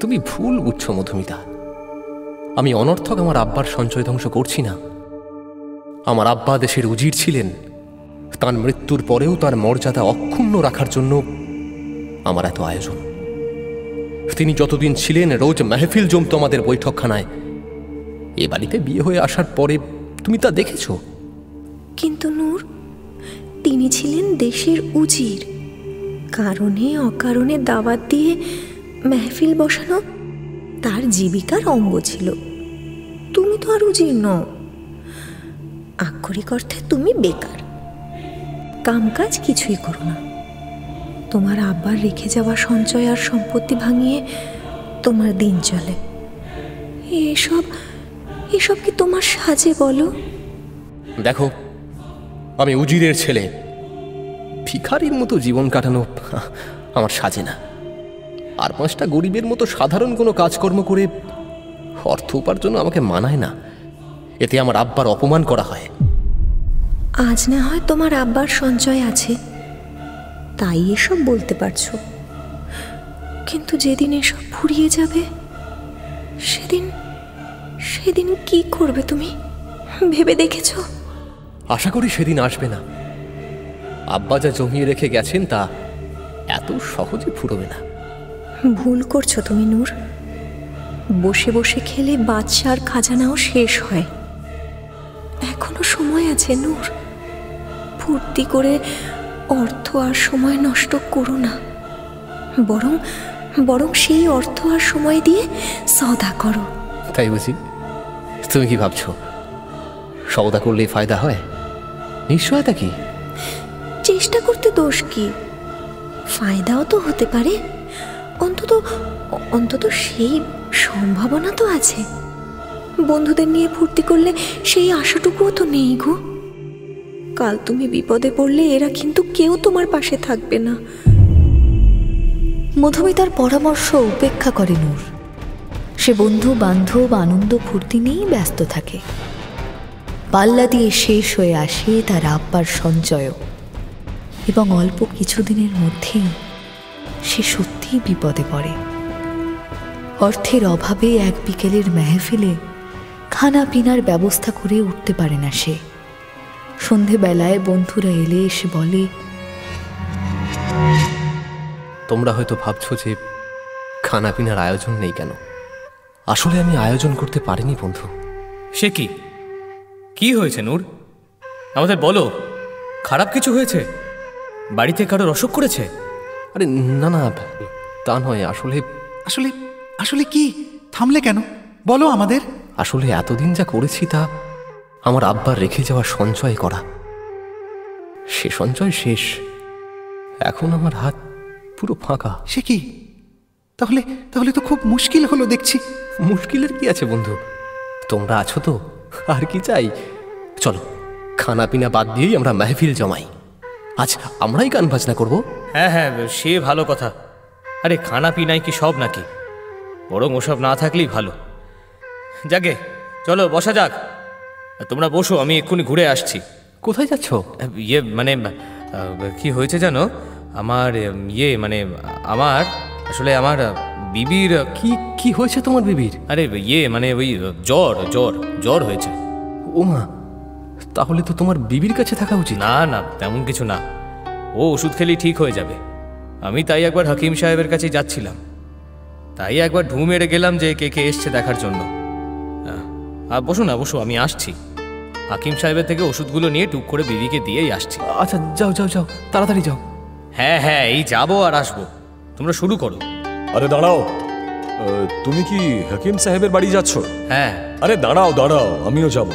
তুমি ভুল বুঝছো মধুমিতা। আমি অনর্থক আমার আব্বার সঞ্চয় ধ্বংস করছি না। আমার আব্বা দেশের উজির ছিলেন, তার মৃত্যুর পরেও তার মর্যাদা অক্ষুণ্ণ রাখার জন্য আমার এত আয়োজন। তিনি যতদিন ছিলেন রোজ মেহফিল জমতো আমাদের বৈঠকখানায়। এ বাড়িতে বিয়ে হয়ে আসার পরে তুমি তা দেখেছ। কিন্তু নূর, তিনি ছিলেন দেশের উজির। কারণে অকারণে দাওয়াত দিয়ে মেহফিল বসানো তার জীবিকার অঙ্গ ছিল। তুমি তো আর উজির নও। আক্ষরিক অর্থে তুমি বেকার, কামকাজ কিছুই করো না। তোমার আব্বার রেখে যাওয়া সঞ্চয় আর সম্পত্তি ভাঙিয়ে তোমার দিন চলে। এসব কি তোমার সাজে বলো? দেখো, আমি উজিরের ছেলে। ভিখারির মতো জীবন কাটানো আমার সাজে না। আর পাঁচটা গরিবের মতো সাধারণ কোনো কাজকর্ম করে অর্থ উপার্জন আমাকে মানায় না। এতে আমার আব্বার অপমান করা হয়। আজ না হয় তোমার আব্বার সঞ্চয় আছে, তাই এসব বলতে পারছো, কিন্তু যেদিন এসব ফুরিয়ে যাবে সেদিন কি করবে তুমি ভেবে দেখেছ? আশা করি সেদিন আসবে না। আব্বা যা জমিয়ে রেখে গেছেন তা এত সহজে ফুরবে না। ভুল করছো তুমি নূর। বসে বসে খেলে বাদশার খাজানাও শেষ হয়। এখনো সময় আছে নূর। ফুর্তি করে অর্থ আর সময় নষ্ট করো না। বরং সেই অর্থ আর সময় দিয়ে সওদা করো। তাই বুঝি? তুমি কি ভাবছো সওদা করলেই ফায়দা হয়? নিশ্চয়তা কি? চেষ্টা করতে দোষ কি? ফায়দাও তো হতে পারে। অন্তত অন্তত সেই সম্ভাবনা তো আছে। বন্ধুদের নিয়ে ফুর্তি করলে সেই আশাটুকুও তো নেই গো। কাল তুমি বিপদে পড়লে এরা কিন্তু কেউ তোমার পাশে থাকবে না। মধুমিতার পরামর্শ উপেক্ষা করে নূর। সে বন্ধু বান্ধব আনন্দ ফুর্তি নিয়েই ব্যস্ত থাকে। পাল্লা দিয়ে শেষ হয়ে আসে তার আব্বার সঞ্চয়, এবং অল্প কিছুদিনের মধ্যেই সে সত্যিই বিপদে পড়ে। অর্থের অভাবে এক বিকেলের মেহফিলে খানা পিনার ব্যবস্থা করে উঠতে পারে না সে। সন্ধেবেলায় বন্ধুরা এলে এসে বলে, তোমরা হয়তো ভাবছো যে খানা পিনার আয়োজন নেই কেন। আসলে আমি আয়োজন করতে পারিনি বন্ধু। সে কি কি হয়েছে নূর? আমাদের বলো, খারাপ কিছু হয়েছে? বাড়িতে কারোর অসুখ করেছে? আরে না না, তা নয়। আসলে আসলে আসলে কি? থামলে কেন? বলো আমাদের। আসলে এতদিন যা করেছি তা আমার আব্বার রেখে যাওয়া সঞ্চয় করা। সে সঞ্চয় শেষ। এখন আমার হাত পুরো ফাঁকা। সে কি? তাহলে তাহলে তো খুব মুশকিল হলো দেখছি। মুশকিলের কি আছে বন্ধু? তোমরা আছো তো, আর কি চাই? চলো, খানা পিনা বাদ দিয়েই আমরা মেহফিল জমাই। আজ আমরাই গান বাজনা করব। হ্যাঁ হ্যাঁ, সে ভালো কথা। আরে খানা পিনাই কি সব নাকি? বরং ওসব না থাকলেই ভালো। যাকে চলো বসা যাক। তোমরা বসো, আমি এক্ষুনি ঘুরে আসছি। কোথায় যাচ্ছ? ইয়ে মানে কি হয়েছে জানো, আমার মানে আমার আসলে আমার বিবির। কি কি হয়েছে তোমার বিবির? আরে মানে ওই জ্বর জ্বর জ্বর হয়েছে। ওমা, তাহলে তো তোমার বিবির কাছে থাকা উচিত। না না, তেমন কিছু না, ও ওষুধ খেলেই ঠিক হয়ে যাবে। আমি তাই একবার হাকিম সাহেবের কাছে যাচ্ছিলাম, তাই একবার ঢু মেরে গেলাম যে কে কে এসছে দেখার জন্য। আর বসো না, বসো, আমি আসছি। হাকিম সাহেবের থেকে ওষুধগুলো নিয়ে টুক করে বিবিকে দিয়েই আসছি। আচ্ছা যাও যাও যাও, তাড়াতাড়ি যাও। হ্যাঁ হ্যাঁ, এই যাবো আর আসবো, তোমরা শুরু করো। আরে দাঁড়াও, তুমি কি হাকিম সাহেবের বাড়ি যাচ্ছ? হ্যাঁ। আরে দাঁড়াও দাঁড়াও, আমিও যাব।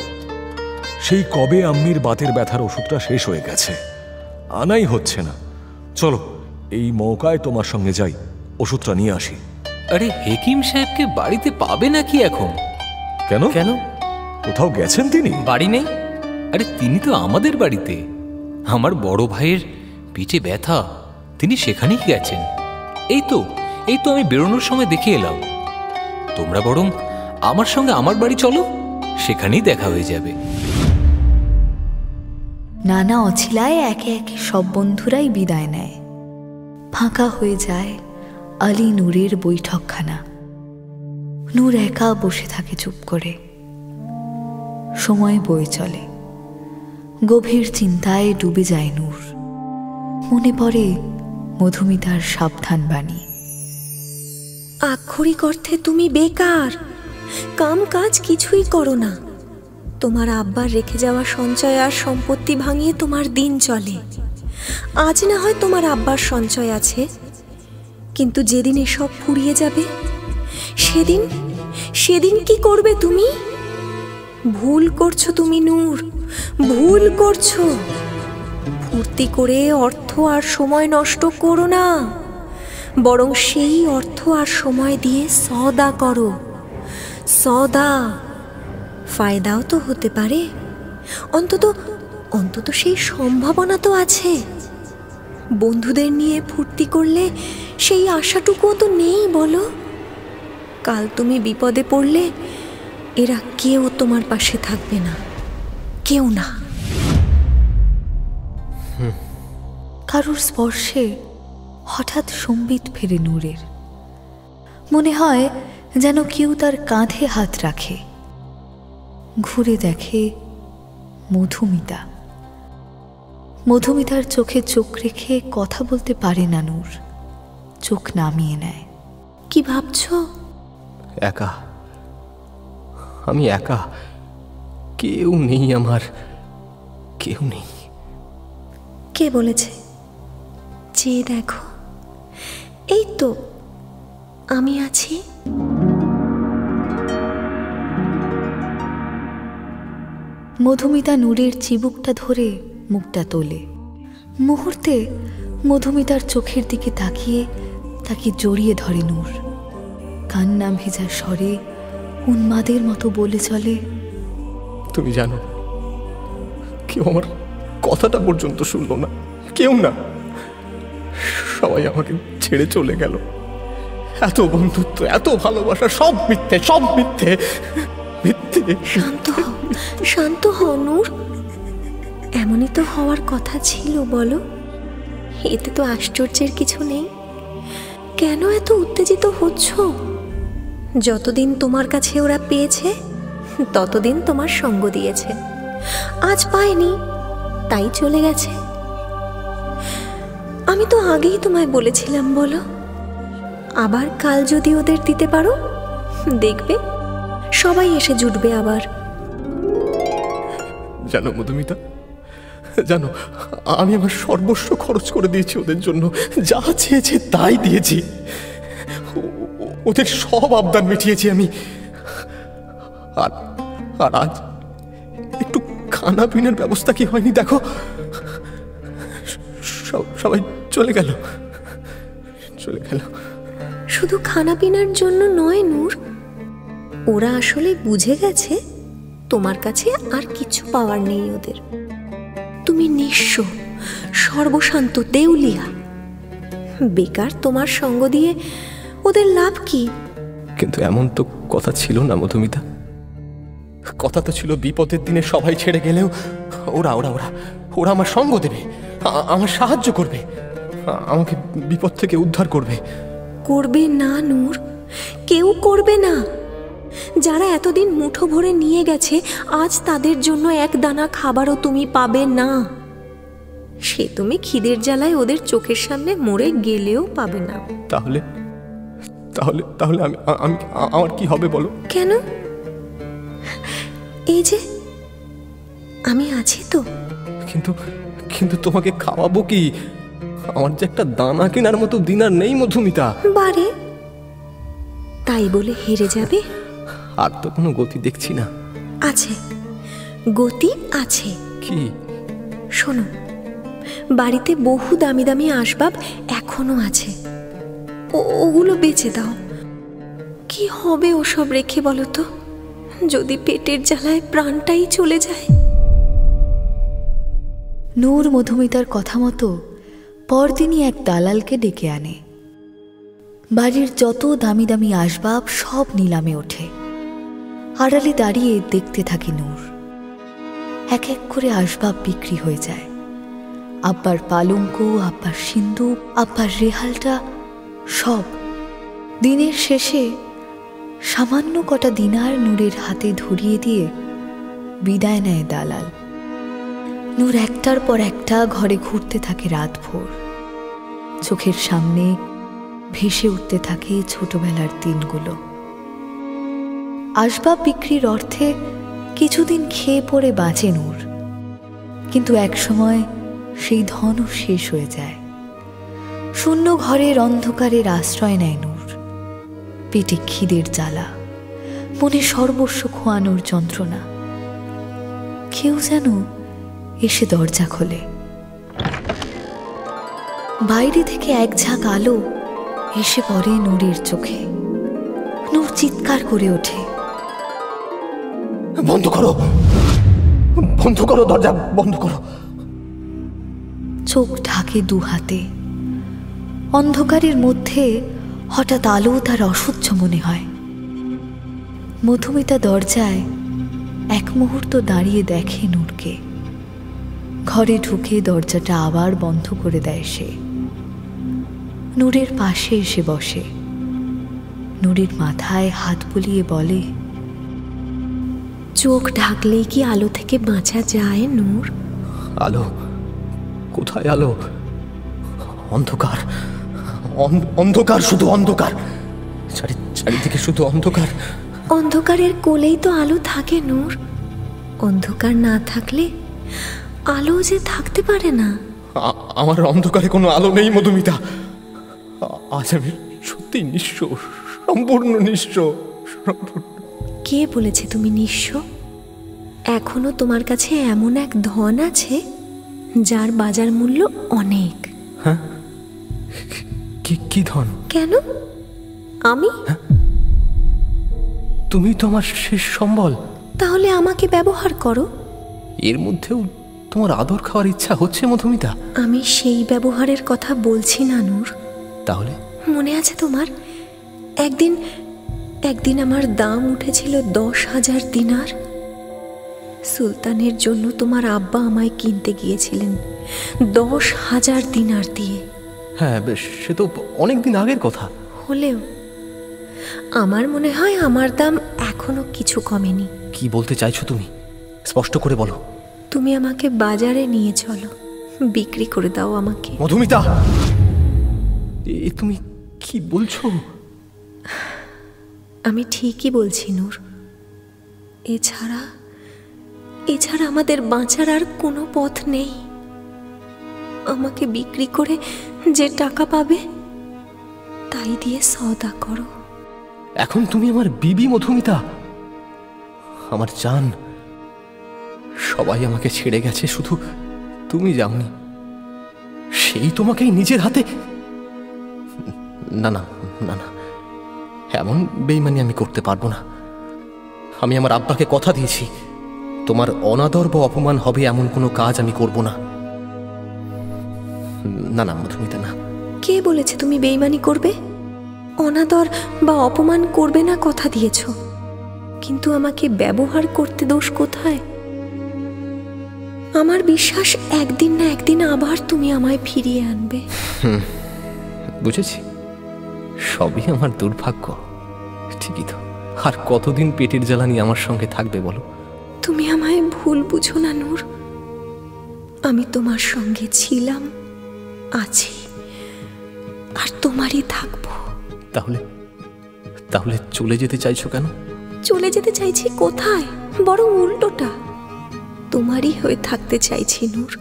সেই কবে আম্মির বাতের ব্যথার ওষুধটা শেষ হয়ে গেছে, আনাই হচ্ছে না। চলো, এই মৌকায় তোমার সঙ্গে যাই, ওষুধটা নিয়ে আসি। আরে হেকিম সাহেবকে বাড়িতে পাবে নাকি এখন? কেন কেন? কোথাও গেছেন তিনি? বাড়ি নেই? আরে তিনি তো আমাদের বাড়িতে। আমার বড় ভাইয়ের পিঠে ব্যথা, তিনি সেখানেই গেছেন। এই তো আমি বেরোনোর সময় দেখে এলাম। তোমরা বরং আমার সঙ্গে আমার বাড়ি চলো, সেখানেই দেখা হয়ে যাবে। নানা অছিলায় একে একে সব বন্ধুরাই বিদায় নেয়। ফাঁকা হয়ে যায় আলী নূরের বৈঠকখানা। নূর একা বসে থাকে চুপ করে। সময় বয়ে চলে। গভীর চিন্তায় ডুবে যায় নূর। মনে পড়ে মধুমিতার সাবধান বাণী। আক্ষরিক অর্থে তুমি বেকার, কাম কাজ কিছুই করো না। তোমার আব্বার রেখে যাওয়া সঞ্চয় আর সম্পত্তি ভাঙিয়ে তোমার দিন চলে। আজ না হয় তোমার আব্বার সঞ্চয় আছে, কিন্তু যেদিন এসব ফুরিয়ে যাবে সেদিন কি করবে তুমি? ভুল করছো তুমি নূর, ভুল করছো। ফুর্তি করে অর্থ আর সময় নষ্ট করো না, বরং সেই অর্থ আর সময় দিয়ে সওদা করো। সওদা ফায়দাও তো হতে পারে, অন্তত সেই সম্ভাবনা তো আছে। বন্ধুদের নিয়ে ফুর্তি করলে সেই আশাটুকুও তো নেই বলো। কাল তুমি বিপদে পড়লে এরা কেউ তোমার পাশে থাকবে না, কেউ না। কারোর স্পর্শে হঠাৎ সম্বিত ফেরে নূরের। মনে হয় যেন কেউ তার কাঁধে হাত রাখে। ঘুরে দেখে মধুমিতা। মধুমিতার চোখে চোখ রেখে কথা বলতে পারে না নূর। চোখ নামিয়ে নেয়। কি ভাবছো? একা, আমি একা। কেউ নেই আমার, কেউ নেই। কে বলেছে? চেয়ে দেখো, এই তো আমি আছি। মধুমিতা নূরের চিবুকটা ধরে মুখটা তোলে। মুহূর্তে মধুমিতার চোখের দিকে তাকিয়ে তাকে জড়িয়ে ধরে নূর। কান্না ভেজা স্বরে উন্মাদের মতো বলে চলে, তুমি জানো কেউ আমার কথাটা পর্যন্ত শুনলো না, কেউ না। সবাই আমাকে ছেড়ে চলে গেল। এত বন্ধুত্ব, এত ভালোবাসা, সব মিথ্যে, সব মিথ্যে, মিথ্যে। শান্ত হও নূর, এমনই তো হওয়ার কথা ছিল বলো। এতে তো আশ্চর্যের কিছু নেই। কেন এত উত্তেজিত হচ্ছ? যতদিন তোমার কাছে ওরা পেয়েছে ততদিন তোমার সঙ্গ দিয়েছে, আজ পায়নি তাই চলে গেছে। আমি তো আগেই তোমায় বলেছিলাম বলো, আবার কাল যদি ওদের দিতে পারো দেখবে সবাই এসে জুটবে আবার। জানো মধুমিতা, জানো আমি আমার সর্বস্ব খরচ করে দিয়েছি ওদের জন্য, যা চেয়েছে তাই দিয়েছি, ওদের সব আবদার মিটিয়েছি আমি। আর আজ একটু খানা পিনার ব্যবস্থা কি হয়নি দেখো, সবাই চলে গেল, চলে গেল। শুধু খানা পিনার জন্য নয় নূর, ওরা আসলে বুঝে গেছে তোমার কাছে আর কিছু পাওয়ার নেই ওদের। তুমি নিঃস্ব, সর্বশান্ত, দেউলিয়া। বেকার তোমার সঙ্গ দিয়ে ওদের লাভ কি? কিন্তু এমন তো কথা ছিল না মধুমিতা। কথা তো ছিল বিপদের দিনে সবাই ছেড়ে গেলেও ওরা ওরা ওরা ওরা আমার সঙ্গ দেবে, আমার সাহায্য করবে, আমাকে বিপদ থেকে উদ্ধার করবে। করবে না নূর, কেউ করবে না। যারা এতদিন মুঠো ভরে নিয়ে গেছে আজ তাদের জন্য এক দানা খাবারও তুমি পাবে না। সে তুমি খিদের জ্বালায় ওদের চোখের সামনে মরে গেলেও পাবে না। তাহলে তাহলে তাহলে আমি আমি আমার কি হবে বলো? কেন? এই যে আমি আছি তো। কিন্তু কিন্তু তোমাকে খাওয়াবো কি? আমার যে একটা দানা কেনার মতো দিনার নেই মধুমিতা। বারে তাই বলে হেরে যাবে? আর তো কোনো গতি দেখছি না। আছে, গতি আছে। কি? শোনো, বাড়িতে বহু দামি দামি আসবাব এখনো আছে, ওগুলো বেচে দাও। কি হবে ওসব রেখে বলো তো, যদি পেটের জ্বালায় প্রাণটাই চলে যায়? নূর মধুমিতার কথা মতো পরদিনই এক দালালকে ডেকে আনে। বাড়ির যত দামি দামি আসবাব সব নিলামে ওঠে। আড়ালে দাঁড়িয়ে দেখতে থাকে নূর। এক এক করে আসবাব বিক্রি হয়ে যায়। আব্বার পালঙ্ক, আব্বার সিন্দুক, আব্বার রেহালটা, সব। দিনের শেষে সামান্য কটা দিনার নূরের হাতে ধরিয়ে দিয়ে বিদায় নেয় দালাল। নূর একটার পর একটা ঘরে ঘুরতে থাকে রাতভর। চোখের সামনে ভেসে উঠতে থাকে ছোটবেলার দিনগুলো। আসবাব বিক্রির অর্থে কিছুদিন খেয়ে পড়ে বাঁচে নূর, কিন্তু একসময় সেই ধনও শেষ হয়ে যায়। শূন্য ঘরের অন্ধকারের আশ্রয় নেয় নূর। পেটে খিদের জ্বালা, মনে সর্বস্ব খোয়ানোর যন্ত্রণা। কেউ যেন এসে দরজা খোলে। বাইরে থেকে এক ঝাঁক আলো এসে পড়ে নূরের চোখে। নূর চিৎকার করে ওঠে, বন্ধ করো, বন্ধ করো, দরজা বন্ধ করো। চোখ ঢাকে দু হাতে। অন্ধকারের মধ্যে হঠাৎ আলো তার অসহ্য মনে হয়। মধুমিতা দরজায় এক মুহূর্ত দাঁড়িয়ে দেখে নূরকে। ঘরে ঢুকে দরজাটা আবার বন্ধ করে দেয় সে। নূরের পাশে এসে বসে। নূরের মাথায় হাত বুলিয়ে বলে, চোখ ঢাকলেই কি আলো থেকে বাঁচা যায় নূর? আলো কোথায়? আলো অন্ধকার, অন্ধকার, শুধু অন্ধকার। চারিদিকে শুধু অন্ধকার। অন্ধকারের কোলেই তো আলো থাকে নূর। অন্ধকার না থাকলে আলো যে থাকতে পারে না। আমার অন্ধকারে কোনো আলো নেই মধুমিতা। আজ আমি সত্যি নিঃস্ব, সম্পূর্ণ নিঃস্ব। কে বলেছে তুমি নিঃস্ব? এখনো তোমার কাছে এমন এক ধন আছে যার বাজার মূল্য অনেক। হ্যাঁ? কি ধন? কেন? আমি? তুমি তো আমার শেষ সম্বল। তাহলে আমাকে ব্যবহার করো। এর মধ্যেও তোমার আদর খাওয়ার ইচ্ছা হচ্ছে মধুমিতা? আমি সেই ব্যবহারের কথা বলছি না নূর। তাহলে? মনে আছে তোমার, একদিন আমার দাম উঠেছিল 10,000 দিনার। সুলতানের জন্য তোমার আব্বা আমায় কিনতে গিয়েছিলেন 10,000 দিনার দিয়ে। হ্যাঁ, বেশ, সে তো অনেকদিন আগের কথা। হলেও আমার মনে হয় আমার দাম এখনো কিছু কমেনি। কি বলতে চাইছো তুমি? স্পষ্ট করে বলো। তুমি আমাকে বাজারে নিয়ে চলো, বিক্রি করে দাও আমাকে। মধুমিতা, তুমি কি বলছো? আমি ঠিকই বলছি নূর। এছাড়া আমাদের বাঁচার আর কোনো পথ নেই। আমাকে বিক্রি করে যে টাকা পাবে তাই দিয়ে সওদা করো। এখন তুমি আমার বিবি মধুমিতা, আমার জান। সবাই আমাকে ছেড়ে গেছে, শুধু তুমি যাওনি। সেই তোমাকেই নিজের হাতে। না না না না, এমন বেইমানি আমি করতে পারবো না। আমি আমার আব্বাকে কথা দিয়েছি, তোমার অনাদর বা অপমান হবে এমন কোনো কাজ আমি করব না। না না মধুমিতা, না। কে বলেছে তুমি বেইমানি করবে? অনাদর বা অপমান করবে না কথা দিয়েছ, কিন্তু আমাকে ব্যবহার করতে দোষ কোথায়? আমার বিশ্বাস একদিন না একদিন আবার তুমি আমায় ফিরিয়ে আনবে। বুঝেছি, সবই আমার দুর্ভাগ্য। ঠিকই তো। আর কতদিন পেটের জ্বালানি আমার সঙ্গে থাকবে বলো? তুমি আমায় ভুল বুঝো না নূর। আমি তোমার সঙ্গে ছিলাম, আছি, আর তোমারই থাকবো। তাহলে চলে যেতে চাইছো কেন? চলে যেতে চাইছি কোথায়? বরং উল্টোটা, তোমারই হয়ে থাকতে চাইছি নূর।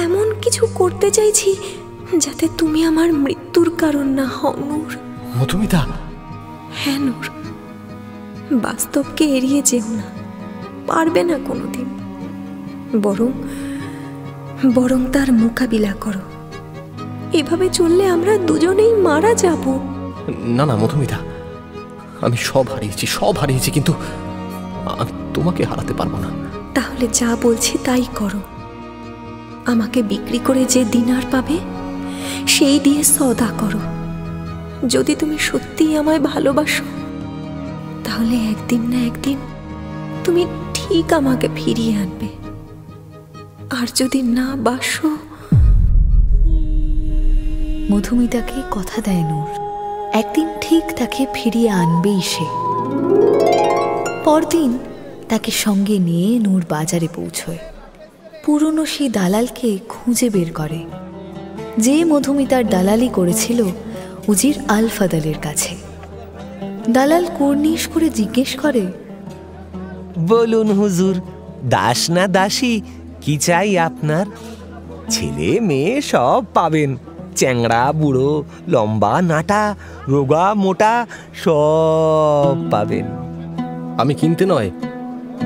এমন কিছু করতে চাইছি যাতে তুমি আমার মৃত্যুর কারণ না হও নূর। মধুমিতা। হ্যাঁ নূর, বাস্তবকে এড়িয়ে যেও না, পারবে না কোনোদিন। বরং তার মোকাবিলা করো। এভাবে চললে আমরা দুজনেই মারা যাব। না না মধুমিতা, আমি সব হারিয়েছি, কিন্তু আমি তোমাকে হারাতে পারবো না। তাহলে যা বলছি তাই করো। আমাকে বিক্রি করে যে দিনার পাবে সেই দিয়ে সওদা করো। যদি তুমি সত্যিই আমায় ভালোবাসো তাহলে একদিন না একদিন তুমি ঠিক আমাকে ফিরিয়ে আনবে। আর যদি না বাসো। মধুমিতাকে কথা দেয় নূর, একদিন ঠিক তাকে ফিরিয়ে আনবেই সে। পরদিন তাকে সঙ্গে নিয়ে নূর বাজারে পৌঁছয়। পুরনো সেই দালালকে খুঁজে বের করে, যে মধুমিতার দালালি করেছিল উজির আল ফাদালের কাছে। দালাল কুর্নিশ করে জিজ্ঞেস করে, বলুন হুজুর, দাস না দাসী, কি চাই আপনার? ছেলে মেয়ে সব পাবেন, চ্যাংড়া বুড়ো, লম্বা নাটা, রোগা মোটা, সব পাবেন। আমি কিনতে নয়,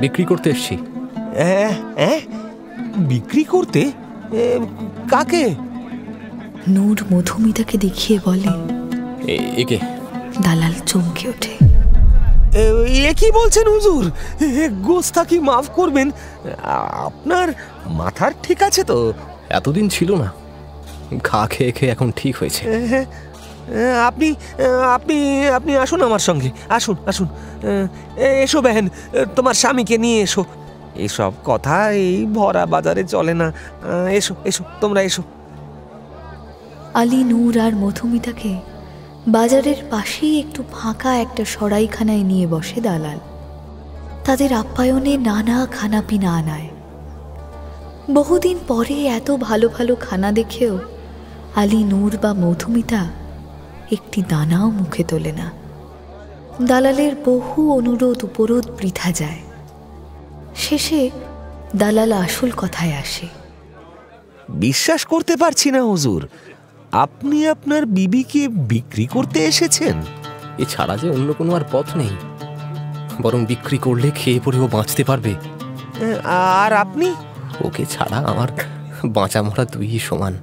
বিক্রি করতে এসছি। বিক্রি করতে? কাকে? নূর মধুমিতাকে দেখিয়ে বলে, একে। দালাল চমকে ওঠে। এ কি বলছেন হুজুর? গোস্তাকি মাফ করবেন, আপনার মাথার ঠিক আছে তো? এতদিন ছিল না, ঘা খেয়ে খেয়ে এখন ঠিক হয়েছে। আপনি আপনি আপনি আসুন আমার সঙ্গে, আসুন আসুন। এসো বেহেন, তোমার স্বামীকে নিয়ে এসো। এসব কথা এই ভরা বাজারে চলে না। এসো এসো, তোমরা এসো। আলী নূর আর মধুমিতাকে বাজারের পাশেই একটু ফাঁকা একটা সরাইখানায় নিয়ে বসে দালাল। তাদের আপ্যায়নে নানা খানাপিনা আনায়। বহুদিন পরে এত ভালো ভালো খানা দেখেও আলী নূর বা মধুমিতা একটি দানাও মুখে তোলে না। দালালের বহু অনুরোধ উপরোধ বৃথা যায়। শেষে দালাল আসল কথায় আসে। বিশ্বাস করতে পারছি না হুজুর, আপনি আপনার বিবিকে বিক্রি করতে এসেছেন? এছাড়া যে অন্য কোনো আর পথ নেই। বরং বিক্রি করলে খেয়ে পড়েও বাঁচতে পারবে। আর আপনি? ওকে ছাড়া আমার বাঁচা মরা দুই সমান।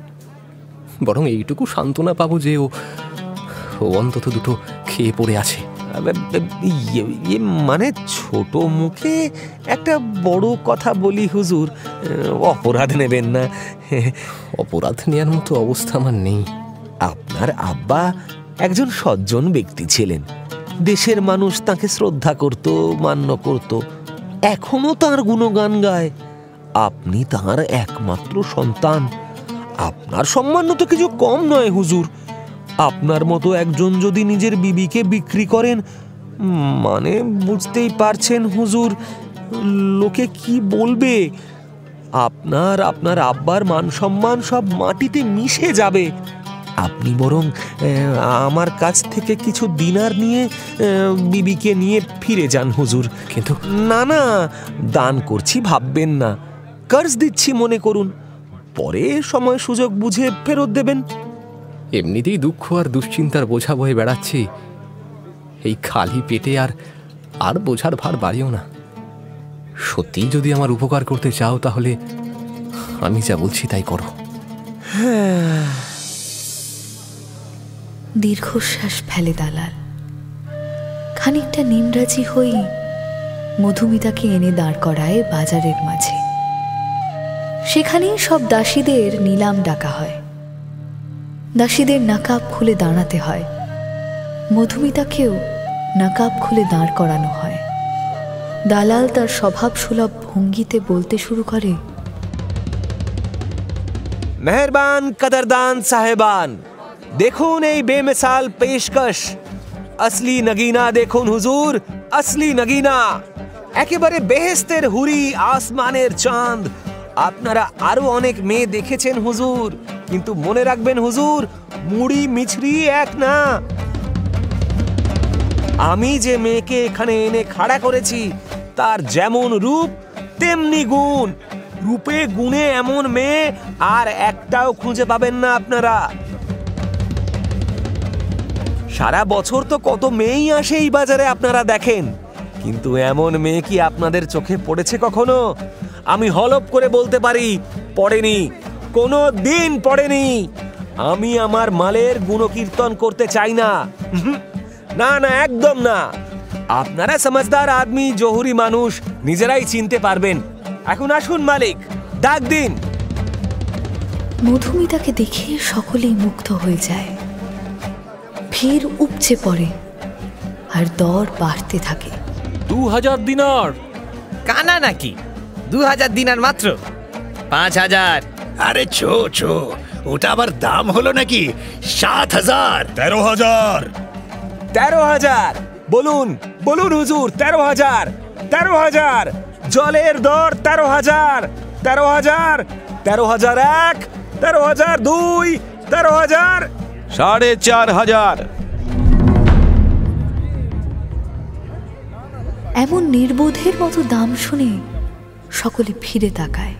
বরং এইটুকু সান্ত্বনা পাবো যে ও অন্তত দুটো খেয়ে পড়ে আছে। মানে ছোট মুখে একটা বড় কথা বলি হুজুর, অপরাধ নেবেন না। অপরাধ নেওয়ার মতো অবস্থা আমার নেই। আপনার আব্বা একজন সজ্জন ব্যক্তি ছিলেন, দেশের মানুষ তাকে শ্রদ্ধা করত, মান্য করত, এখনো তার গুণগান গায়। আপনি তার একমাত্র সন্তান, আপনার সম্মান তো কিছু কম নয় হুজুর। আপনার মতো একজন যদি নিজের বিবিকে বিক্রি করেন, মানে বুঝতেই পারছেন হুজুর লোকে কি বলবে। আপনার আব্বার মান সম্মান সব মাটিতে মিশে যাবে। আপনি বরং আমার কাছ থেকে কিছু দিনার নিয়ে বিবিকে নিয়ে ফিরে যান হুজুর। কিন্তু না না, দান করছি ভাববেন না, কর্জ দিচ্ছি মনে করুন, পরে সময় সুযোগ বুঝে ফেরত দেবেন। এমনিতেই দুঃখ আর দুশ্চিন্তার বোঝা বয়ে বেড়াচ্ছি, এই খালি পেটে আর বোঝার ভার বাড়িও না। সত্যি যদি আমার উপকার করতে চাও তাহলে আমি যা বলছি তাই করো। দীর্ঘশ্বাস ফেলে দালাল। খানিকটা নিমরাজি হই মধুমিতাকে এনে দাঁড় করায় বাজারের মাঝে। সেখানেই সব দাসীদের নিলাম ডাকা হয়, দাসীদের নাকাব খুলে দাঁড়াতে হয়, মধুমিতাকেও নাকাব খুলে দাঁড় করানো হয়। দালাল তার স্বভাব সুলভ ভঙ্গিতে বলতে শুরু করে, মেহেরবান কদরদান সাহেবান, দেখুন এই বেমিসাল পেশকশ, আসলি নগিনা দেখুন হুজুর, আসলি নগিনা, একেবারে বেহেশতের হুরি, আসমানের চাঁদ। আপনারা আরো অনেক মেয়ে দেখেছেন হুজুর, কিন্তু মনে রাখবেন হুজুর, মুড়ি মিছরি এক না। আমি যে মেয়েকে এখানে এনে খাড়া করেছি তার যেমন রূপ তেমনি গুণ। রূপে গুণে এমন মেয়ে আর একটাও খুঁজে পাবেন না আপনারা। সারা বছর তো কত মেয়েই আসে এই বাজারে আপনারা দেখেন, কিন্তু এমন মেয়ে কি আপনাদের চোখে পড়েছে কখনো? আমি হলপ করে বলতে পারি, পড়েনি, কোনো দিন পড়েনি। আমি আমার মালের গুণকীর্তন করতে চাই না, না না, একদম না। আপনারা সমঝদার আদমি, জহুরি মানুষ, নিজেরাই চিনতে পারবেন। এখন আসুন মালিক, ডাক দিন। মধুমিতাকে দেখে সকলেই মুগ্ধ হয়ে যায়, ভিড় উপচে পড়ে আর দর বাড়তে থাকে। 2000 দিনার। কানা নাকি? 2000 দিনার মাত্র? 5000। আরে ছো, ওটা আবার দাম হলো নাকি? 7000। 13,000। 13,000 বলুন, বলুন হুজুর, 13,000, 13,000। জলের দর 13,000, 13,000, 13,001, 13,002, 13,000, 4,500। এমন নির্বোধের মতো দাম শুনে সকলে ফিরে তাকায়,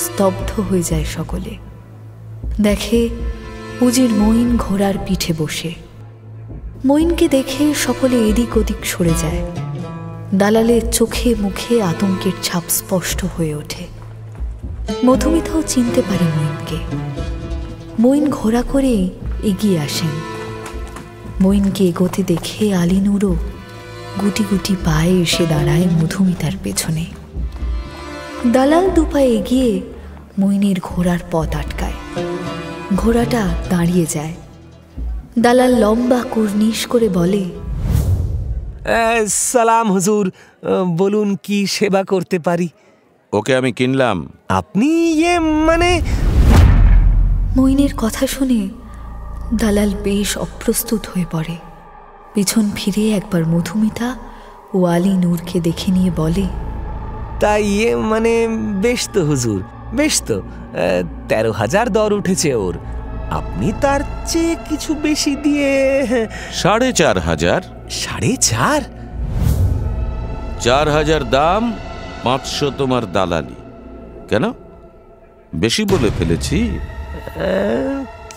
স্তব্ধ হয়ে যায় সকলে। দেখে উজির মঈন ঘোড়ার পিঠে বসে। মঈনকে দেখে সকলে এদিক ওদিক সরে যায়। দালালের চোখে মুখে আতঙ্কের ছাপ স্পষ্ট হয়ে ওঠে। মধুমিতাও চিনতে পারে মঈনকে। মঈন ঘোড়া করে এগিয়ে আসেন। মঈনকে এগোতে দেখে আলীনুরও গুটি গুটি পায়ে এসে দাঁড়ায় মধুমিতার পেছনে। দালাল দুপায়ে এগিয়ে মঈনের ঘোড়ার পথ আটকায়। ঘোড়াটা দাঁড়িয়ে যায়। দালাল লম্বা কুর্নিশ করে বলে, সালাম হুজুর, বলুন কি সেবা করতে পারি? ওকে আমি কিনলাম। আপনি মানে? মঈনের কথা শুনে দালাল বেশ অপ্রস্তুত হয়ে পড়ে। পিছন ফিরে একবার মধুমিতা ও আলী নূরকে দেখে নিয়ে বলে, তাই মানে বেশ তো হুজুর, বেশ তো। 13,000 দর উঠেছে ওর। আপনি তার চেয়ে কিছু বেশি দিয়ে 4,500। 4.5? 4,000 দাম, 500 তোমার দালালি। কেন, বেশি বলে ফেলেছি?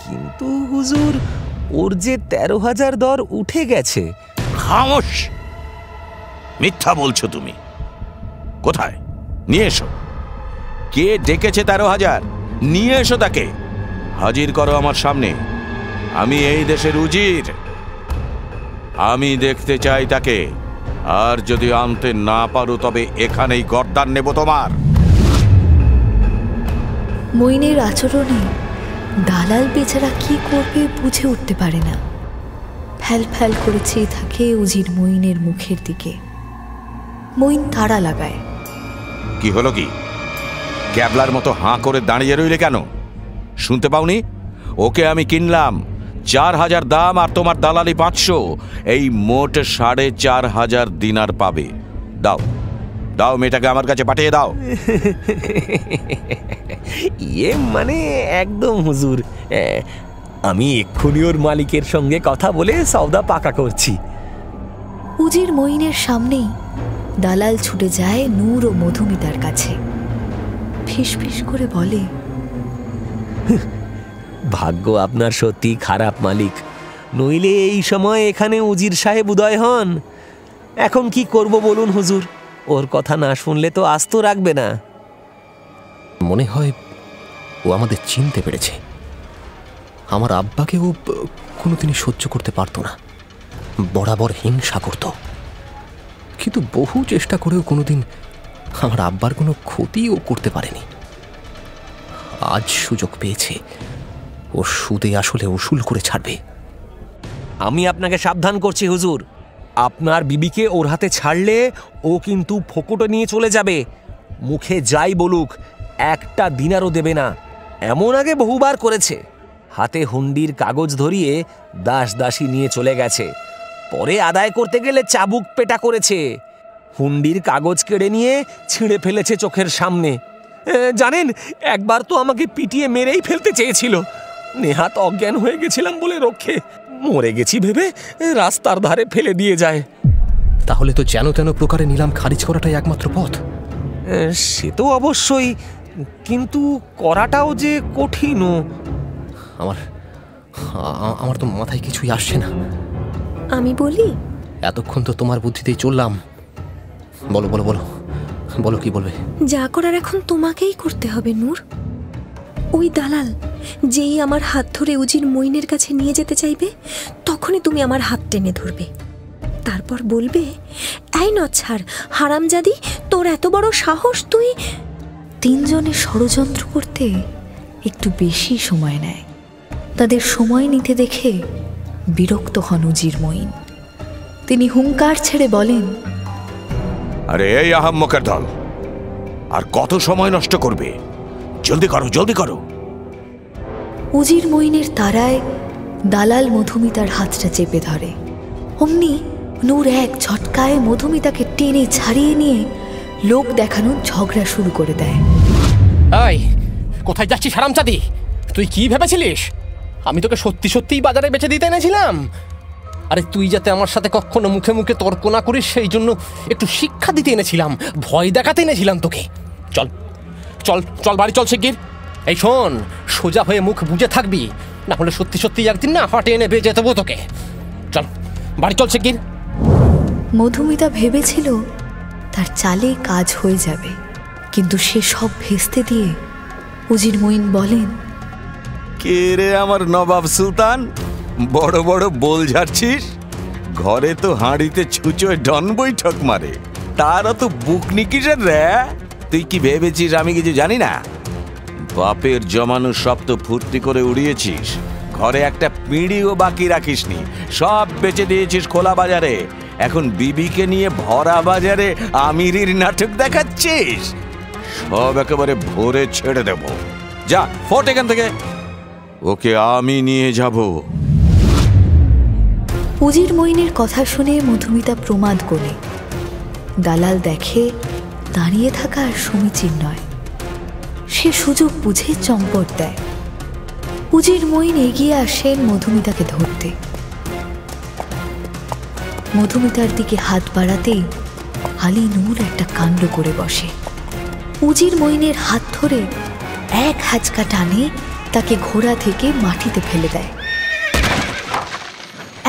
কিন্তু হুজুর, ওর যে 13,000 দর উঠে গেছে। খামোশ, মিথ্যা বলছো তুমি। কোথায়? নিয়ে এসো। কে ডেকেছে 13,000? নিয়ে এসো তাকে। হাজির করো আমার সামনে। আমি এই দেশের উজির, আমি দেখতে চাই তাকে। আর যদি আনতে না পারো তবে এখানেই গর্দান নেব তোমার। মইনের আচরণে দালাল বেচারা কি করবে বুঝে উঠতে পারে না। ফ্যাল ফ্যাল করে চেয়ে থাকে উজির মইনের মুখের দিকে। মইন তাড়া লাগায়। কি হলো কি? ক্যাবলার মতো হাঁ করে দাঁড়িয়ে রইলে কেন? শুনতে পাওনি? ওকে আমি কিনলাম 4000 দাম, আর তোমার দালালি 500। এই মোট 4500 দিনার পাবে। দাও দাও, মেয়েটাকে আমার কাছে পাঠিয়ে দাও। ইয়ে মানে একদম হুজুর, আমি এক্ষুনি ওর মালিকের সঙ্গে কথা বলে সওদা পাকা করছি। উজির মইনের সামনেই দালাল ছুটে যায় নূর ও মধুমিতার কাছে। ফিসফিস করে বলে, ভাগ্য আপনার সত্যি খারাপ মালিক, নইলে এই সময় এখানে উজির সাহেব উদয় হন। এখন কি করব বলুন হুজুর? ওর কথা না শুনলে তো আস্ত রাখবে না। মনে হয় ও আমাদের চিনতে পেরেছে। আমার আব্বাকে ও কোনোদিনই সহ্য করতে পারত না, বরাবর হিংসা করত। কিন্তু বহু চেষ্টা করেও কোনোদিন আমার আব্বার কোনো ক্ষতিও করতে পারেনি। আজ সুযোগ পেয়েছে, ও সুদে আসলে উসুল করে ছাড়বে। আমি আপনাকে সাবধান করছি হুজুর, আপনার বিবিকে ওর হাতে ছাড়লে ও কিন্তু ফোকটে নিয়ে চলে যাবে। মুখে যাই বলুক, একটা দিনারও দেবে না। এমন আগে বহুবার করেছে। হাতে হুন্ডির কাগজ ধরিয়ে দাস দাসী নিয়ে চলে গেছে, পরে আদায় করতে গেলে চাবুক পেটা করেছে। হুন্ডির কাগজ কেড়ে নিয়ে ছিঁড়ে ফেলেছে চোখের সামনে। জানেন, একবার তো আমাকে পিটিয়ে মেরেই ফেলতে চেয়েছিল। নেহাত অজ্ঞান হয়ে গেছিলাম বলে রক্ষে, মরে গেছি ভেবে রাস্তার ধারে ফেলে দিয়ে যায়। তাহলে তো যেন তেন প্রকারে নিলাম খারিজ করাটাই একমাত্র পথ। সে তো অবশ্যই, কিন্তু করাটাও যে কঠিন। আমার তো মাথায় কিছুই আসছে না। আমি বলি? এতক্ষণ তো তোমার বুদ্ধিতেই চললাম। বলো বলো বলো বলো, কি বলবে? যা করার এখন তোমাকেই করতে হবে নূর। ওই দালাল যেই আমার হাত ধরে উজির মইনের কাছে নিয়ে যেতে চাইবে, তখনই তুমি আমার হাত টেনে ধরবে। তারপর বলবে, এই নচ্ছাড় হারামজাদি, তোর এত বড় সাহস! তুই। তিনজনে ষড়যন্ত্র করতে একটু বেশি সময় নেয়। তাদের সময় নিতে দেখে বিরক্ত হন উজির মইন। তিনি হুঙ্কার ছেড়ে বলেন, আরে এই আহাম্মকের দল, আর কত সময় নষ্ট করবে? জলদি করো, জলদি করো। উজির মইনের তারায় দালাল মধুমিতার হাতটা চেপে ধরে। অমনি নূর এক ঝটকায় মধুমিতাকে টেনে ছাড়িয়ে নিয়ে লোক দেখানোর ঝগড়া শুরু করে দেয়। এই, কোথায় যাচ্ছিস হারামজাদি? তুই কি ভেবেছিলিস আমি তোকে সত্যি সত্যিই বাজারে বেচে দিতে এনেছিলাম? আরে তুই যাতে আমার সাথে কখনো মুখে মুখে তর্ক না করিস, সেই জন্য একটু শিক্ষা দিতে এনেছিলাম, ভয় দেখাতে এনেছিলাম তোকে। চল চল চল, বাড়ি চল শিগগির। এই শোন, সোজা হয়ে মুখ বুজে থাকবি, না হলে সত্যি সত্যি একদিন না হাটে এনে বেঁচে দেবো তোকে। চল বাড়ি চল শিগগির। মধুমিতা ভেবেছিল তার চালে কাজ হয়ে যাবে, কিন্তু সে সব ভেস্তে দিয়ে উজির মইন বলেন, কে রে আমার নবাব সুলতান, বড় বড় বোল ঝাড়ছিস? ঘরে তো হাঁড়িতে ছুঁচোয় ডন বৈঠক মারে, তারা তো বুকনি কিসের রে? তুই কি ভেবেছিস আমি কিছু জানি না? বাপের জমানো সব তো ফুর্তি করে উড়িয়েছিস, ঘরে একটা পিঁড়িও বাকি রাখিসনি, সব বেচে দিয়েছিস খোলা বাজারে। এখন বিবিকে নিয়ে ভরা বাজারে আমিরির নাটক দেখাচ্ছিস। সব একেবারে ভোরে ছেড়ে দেব। যা ফট এখান থেকে, ওকে আমি নিয়ে যাব। উজির মইনের কথা শুনে মধুমিতা প্রমাদ করে। দালাল দেখে দাঁড়িয়ে থাকা আর সমীচীন নয়, সে সুযোগ বুঝে চম্পট দেয়। উজির মইন এগিয়ে আসেন মধুমিতাকে ধরতে। মধুমিতার দিকে হাত বাড়াতেই আলী নূর একটা কাণ্ড করে বসে। উজির মইনের হাত ধরে এক হাঁচকা টানে তাকে ঘোড়া থেকে মাটিতে ফেলে দেয়।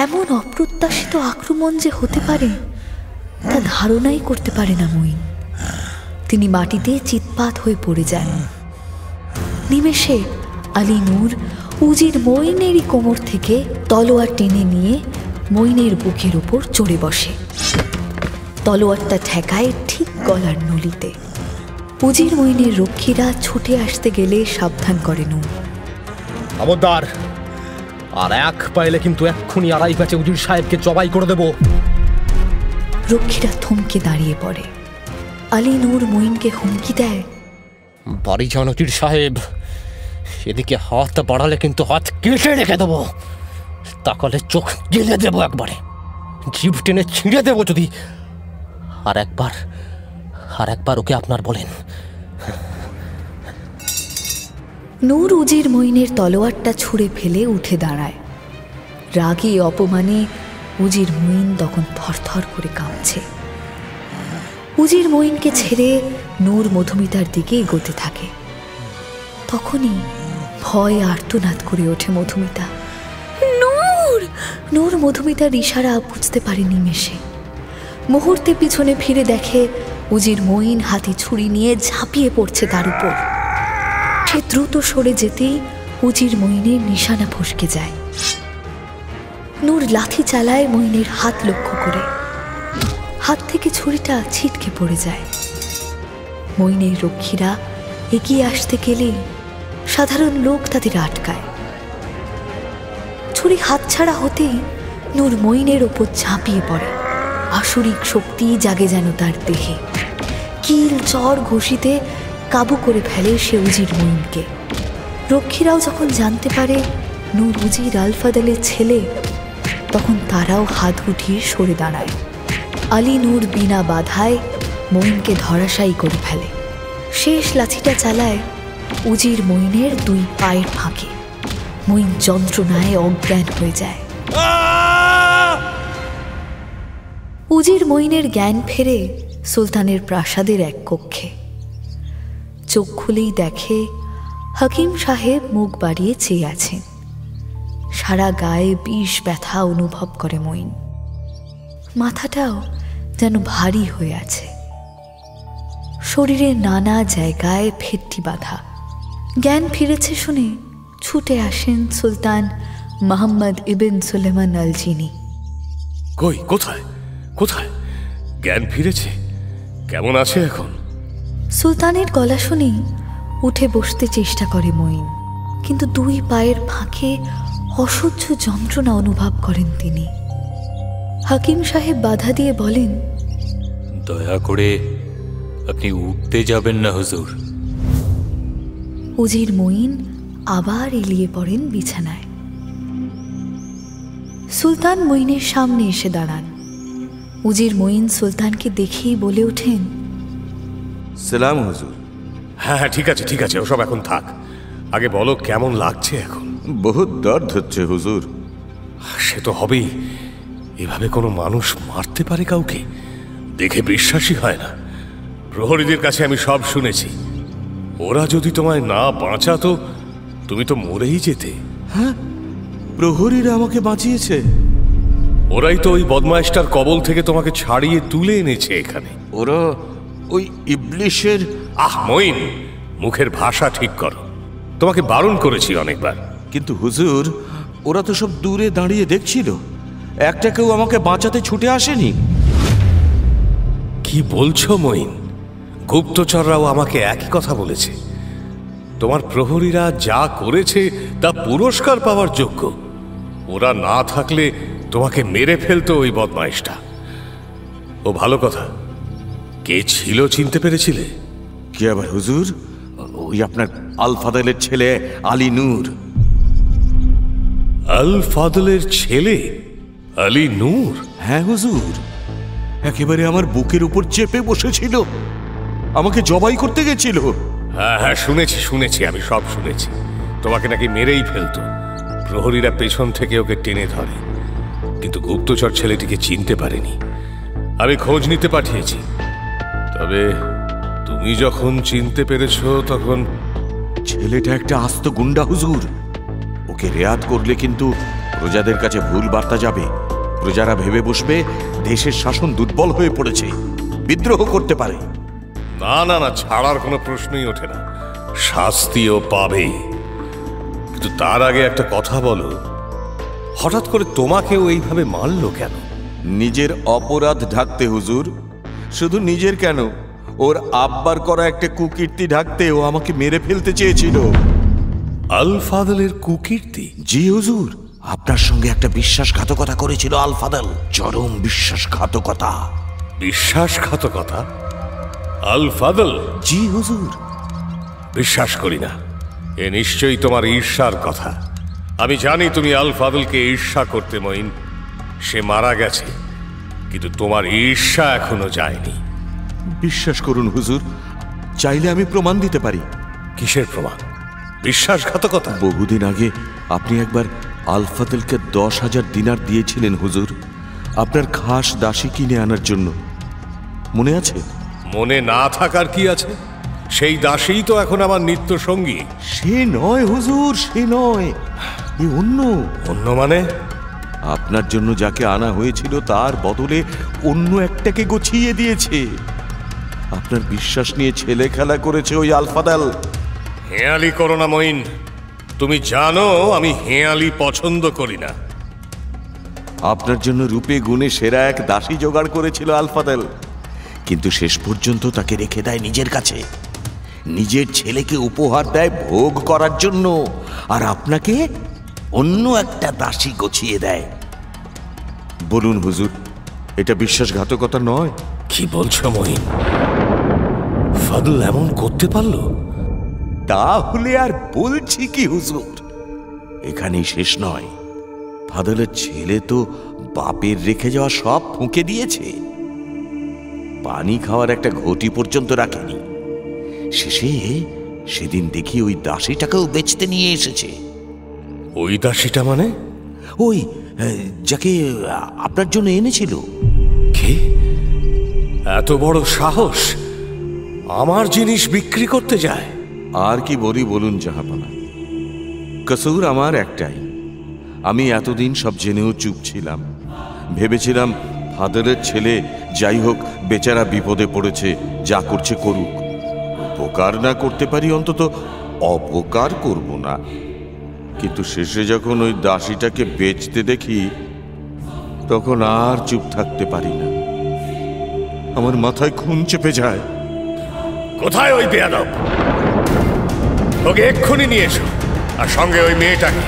এমন অপ্রত্যাশিত আক্রমণ যে হতে পারে তা ধারণাই করতে পারে না মইন। তিনি মাটিতে চিৎপাত হয়ে পড়ে যান। নিমেষে আলী নূর উজির মঈনেরই কোমর থেকে তলোয়ার টেনে নিয়ে মঈনের বুকের উপর চড়ে বসে। তলোয়ারটা ঠেকায় ঠিক গলার নলিতে। উজির মঈনের রক্ষীরা ছুটে আসতে গেলে সাবধান করে নূর। খবরদার, আর এক পাইলে কিন্তু এক্ষুনি আড়াই প্যাচে উজির সাহেবকে জবাই করে দেব। রক্ষীরা থমকে দাঁড়িয়ে পড়ে। আলী নূর মঈনকে হুমকি দেয়, বাড়ি যান উজির সাহেব, সেদিকে হাত বাড়ালে কিন্তু হাত কেটে রেখে দেবো, তাকালে চোখ গেলে দেবো একবারে, জিভ টেনে ছিঁড়ে দেবো যদি। আর একবার ওকে আপনার বলেন। নূর উজির মঈনের তলোয়ারটা ছুঁড়ে ফেলে উঠে দাঁড়ায়। রাগে অপমানে উজির মঈন তখন থরথর করে কাঁপছে। উজির মঈনকে ছেড়ে নূর মধুমিতার দিকে এগোতে থাকে। তখনই ভয়ে আর্তনাদ করে ওঠে মধুমিতা। নূর! নূর মধুমিতার ইশারা বুঝতে পারে নিমেষে। মুহূর্তে পিছনে ফিরে দেখে উজির মঈন হাতে ছুরি নিয়ে ঝাঁপিয়ে পড়ছে তার উপর। সে দ্রুত সরে যেতেই উজির মঈনের নিশানা ফসকে যায়। নূর লাথি চালায় মঈনের হাত লক্ষ্য করে। হাত থেকে ছুরিটা ছিটকে পড়ে যায়। মঈনের রক্ষীরা এগিয়ে আসতে গেলেই সাধারণ লোক তাদের আটকায়। ছুরি হাতছাড়া হতেই নূর মঈনের ওপর ঝাঁপিয়ে পড়ে। আসুরিক শক্তি জাগে যেন তার দেহে। কিল চর ঘষিতে কাবু করে ফেলে সে উজির মঈনকে। রক্ষীরাও যখন জানতে পারে নূর উজির আলফাদলের ছেলে, তখন তারাও হাত উঠিয়ে সরে দাঁড়ায়। আলী নূর বিনা বাধায় মঈনকে ধরাশায়ী করে ফেলে। শেষ লাথিটা চালায় উজির মঈনের দুই পায়ের ফাঁকে। মঈন যন্ত্রণায় অজ্ঞান হয়ে যায়। উজির মঈনের জ্ঞান ফেরে সুলতানের প্রাসাদের এক কক্ষে। চোখ খুলেই দেখে হাকিম সাহেব মুখ বাড়িয়ে চেয়ে আছেন। সারা গায়ে বিষ ব্যথা অনুভব করে মঈন। মাথাটাও যেন ভারী হয়ে আছে। শরীরের নানা জায়গায় ফেটটি বাঁধা। জ্ঞান ফিরেছে শুনে ছুটে আসেন সুলতান মোহাম্মদ ইবিন সুলেমান আল জিনি। কই, কোথায় কোথায়? জ্ঞান ফিরেছে? কেমন আছে এখন? সুলতানের গলা শুনেই উঠে বসতে চেষ্টা করে মঈন, কিন্তু দুই পায়ের ফাঁকে অসহ্য যন্ত্রণা অনুভব করেন তিনি। হাকিম সাহেব বাধা দিয়ে বলেন, দয়া করে আপনি উঠতে যাবেন না হুজুর। উজির মঈন আবার এলিয়ে পড়েন বিছানায়। সুলতান মঈনের সামনে এসে দাঁড়ান। উজির মঈন সুলতানকে দেখেই বলে ওঠেন, সালাম হুজুর। হ্যাঁ, ঠিক আছে ঠিক আছে, ওসব এখন থাক। আগে বলো কেমন লাগছে এখন? বহুত দর্দ হচ্ছে হুজুর। সে তো হবেই। এভাবে কোনো মানুষ মারতে পারে কাউকে? দেখে বিশ্বাসই হয় না। প্রহরীদের কাছে আমি সব শুনেছি। ওরা যদি তোমায় না বাঁচাতো তুমি তো মরেই যেতে। হ্যাঁ, প্রহরীরা আমাকে বাঁচিয়েছে। ওরাই তো ওই বদমাইশটার কবল থেকে তোমাকে ছাড়িয়ে তুলে এনেছে এখানে। ওরা ওই ইবলিশের... মঈন, মুখের ভাষা ঠিক করো। তোমাকে বারণ করেছি অনেকবার। কিন্তু হুজুর, ওরা তো সব দূরে দাঁড়িয়ে দেখছিল। একটা কেউ আমাকে বাঁচাতে ছুটে আসেনি। কি বলছো মঈন? গুপ্তচররাও আমাকে একই কথা বলেছে। তোমার প্রহরীরা যা করেছে তা পুরস্কার পাওয়ার যোগ্য। ওরা না থাকলে তোমাকে মেরে ফেলতো ওই বদমাইশটা। ও ভালো কথা। কে ছিল চিনতে পেরেছিলে? কি আবার হুজুর? ওই আপনার আল ফাদলের ছেলে আলী নূর। আল ফাদলের ছেলে আলী নূর? হ্যাঁ হুজুর, একেবারে আমার বুকের উপর চেপে বসেছিল। আমাকে জবাই করতে গেছিল। হ্যাঁ হ্যাঁ, শুনেছি শুনেছি, আমি সব শুনেছি। তোমাকে নাকি মেরেই ফেলতো। প্রহরীরা পেছন থেকে ওকে টেনে ধরে, কিন্তু গুপ্তচর ছেলেটিকে চিনতে পারেনি। আমি খোঁজ নিতে পাঠিয়েছি। তবে তুমি যখন চিনতে পেরেছো তখন... ছেলেটা একটা আস্ত গুন্ডা হুজুর। ওকে রেয়াত করলে কিন্তু প্রজাদের কাছে ভুল বার্তা যাবে। প্রজারা ভেবে বসবে দেশের শাসন দুর্বল হয়ে পড়েছে, বিদ্রোহ করতে পারে। না না না, ছাড়ার কোনো প্রশ্নই ওঠে না। শাস্তিও পাবে। কিন্তু তার আগে একটা কথা বলো, হঠাৎ করে তোমাকেও এইভাবে মারলো কেন? নিজের অপরাধ ঢাকতে হুজুর। শুধু নিজের কেন, ওর আব্বার করা একটা কুকীর্তি ঢাকতে ও আমাকে মেরে ফেলতে চেয়েছিল। আল ফাদলের কুকীর্তি? জি হুজুর, আপনার সঙ্গে একটা বিশ্বাসঘাতকতা করেছিল আল ফাদল, চরম বিশ্বাসঘাতকতা। বিশ্বাসঘাতকতা? আল ফাদল? জি হুজুর। বিশ্বাস করি না, এ নিশ্চয়ই তোমার ঈর্ষার কথা। আমি জানি তুমি আল ফাদলকে ঈর্ষা করতে মঈন। সে মারা গেছে, কিন্তু তোমার ঈর্ষা এখনো যায়নি। বিশ্বাস করুন হুজুর, চাইলে আমি প্রমাণ দিতে পারি। কিসের প্রমাণ? বিশ্বাসঘাতকতা? বহুদিন আগে আপনি একবার আল ফাদলকে 10,000 দিনার দিয়েছিলেন হুজুর, আপনার খাস দাসী কিনে আনার জন্য। মনে আছে? মনে না থাকার কি আছে? সেই দাসীই তো এখন আমার নিত্য সঙ্গী। সে নয় হুজুর, সে নয়, এ অন্য। অন্য মানে? আপনার জন্য যাকে আনা হয়েছিল তার বদলে অন্য একটাকে গছিয়ে দিয়েছে। আপনার বিশ্বাস নিয়ে ছেলে খেলা করেছে ওই আল ফাদল। হেয়ালি করো না মঈন, তুমি জানো আমি হেয়ালি পছন্দ করি না। আপনার জন্য রূপে গুণে সেরা এক দাসী জোগাড় করেছিল আল ফাদল, কিন্তু শেষ পর্যন্ত তাকে রেখে দেয় নিজের কাছে। নিজের ছেলেকে উপহার দেয় ভোগ করার জন্য, আর আপনাকে অন্য একটা দাসী গছিয়ে দেয়। বলুন হুজুর, এটা বিশ্বাসঘাতকতা নয়? কি বলছো মঈন? ফাদল এমন করতে পারলো? তাহলে আর বলছি কি হুজুর, এখানেই শেষ নয়। ফাদলের ছেলে তো বাপের রেখে যাওয়া সব ফুঁকে দিয়েছে, পানি খাওয়ার একটা ঘটি পর্যন্ত রাখেনি। শেষে সেদিন দেখি ওই দাসীটাকেও বেচতে নিয়ে এসেছে। ওই দাসীটা মানে? ওই যাকে আপনার জন্য এনেছিল। কে? এত বড় সাহস আমার জিনিস বিক্রি করতে যায়? আর কি বলি বলুন জাহাপানা, কসুর আমার একটাই। আমি এতদিন সব জেনেও চুপ ছিলাম। ভেবেছিলাম ফাদলের ছেলে যাই হোক বেচারা বিপদে পড়েছে, যা করছে করুক, উপকার না করতে পারি অন্তত অপকার করব না। কিন্তু শেষে যখন ওই দাসীটাকে বেচতে দেখি তখন আর চুপ থাকতে পারি না, আমার মাথায় খুন চেপে যায়। কোথায় ওই বেয়াদব? ওকে এক্ষুনি নিয়ে এসো, আর সঙ্গে ওই মেয়েটাকে।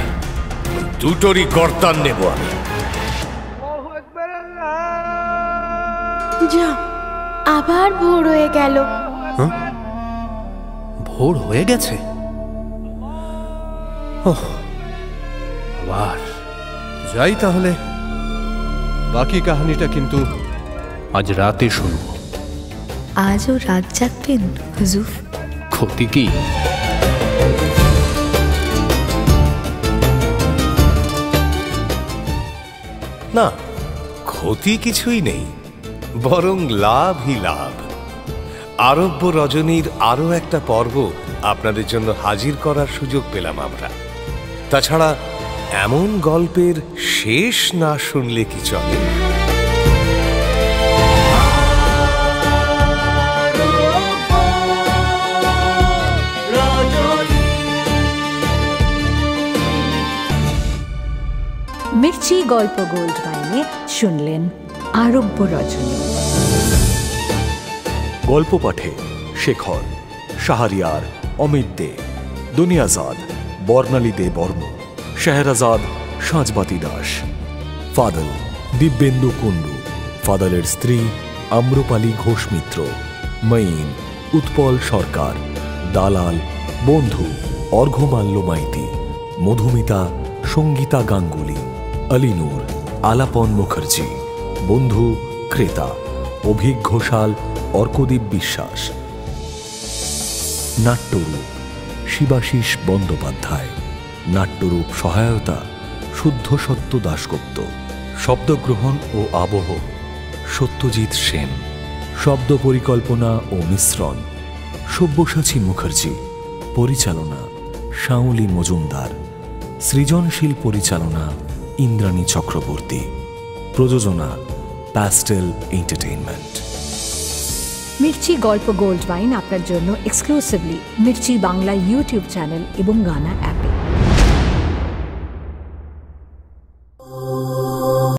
দুটোরই গর্দান নেব আমি। যা, আবার ভোর হয়ে গেল। ভোর হয়ে গেছে? আবার যাই তাহলে। বাকি কাহিনীটা কিন্তু আজ রাতে শুনব। আজও রাত জাগবেন হুজুর? ক্ষতি কি? না, ক্ষতি কিছুই নেই, বরং লাভই লাভ। আরব্য রজনীর আরো একটা পর্ব আপনাদের জন্য হাজির করার সুযোগ পেলাম আমরা। তাছাড়া এমন গল্পের শেষ না শুনলে কি চলে? মির্চি গল্প গোল্ড মাইনে শুনলেন আরব্য রজনী। গল্প পাঠে শেখর, শাহরিয়ার, অমিত দে, দুনিয়াজাদ, বর্ণালী দে বর্ম, শেহরাজাদ, সাজবাতি দাস, ফাদল, দিব্যেন্দু কুণ্ডু, ফাদলের স্ত্রী আম্রপালি ঘোষ মিত্র, মঈন, উৎপল সরকার, দালাল, বন্ধু অর্ঘ্যমাল্য মাইতি, মধুমিতা, সঙ্গীতা গাঙ্গুলি, আলিনুর, আলাপন মুখার্জি, বন্ধু ক্রেতা, অভিক ঘোষাল, অর্কদীপ বিশ্বাস। নাট্যরূপ শিবাশিস বন্দ্যোপাধ্যায়। নাট্যরূপ সহায়তা শুদ্ধ সত্য দাশগুপ্ত। শব্দগ্রহণ ও আবহ সত্যজিৎ সেন। শব্দ পরিকল্পনা ও মিশ্রণ সব্যসাচী মুখার্জি। পরিচালনা শাওলি মজুমদার। সৃজনশীল পরিচালনা ইন্দ্রাণী চক্রবর্তী। প্রযোজনা প্যাস্টেল এন্টারটেইনমেন্ট। মির্চি গল্প গোল্ড ওয়াইন আপনার জন্য exclusively Mirchi Bangla YouTube channel এবং গানা অ্যাপে।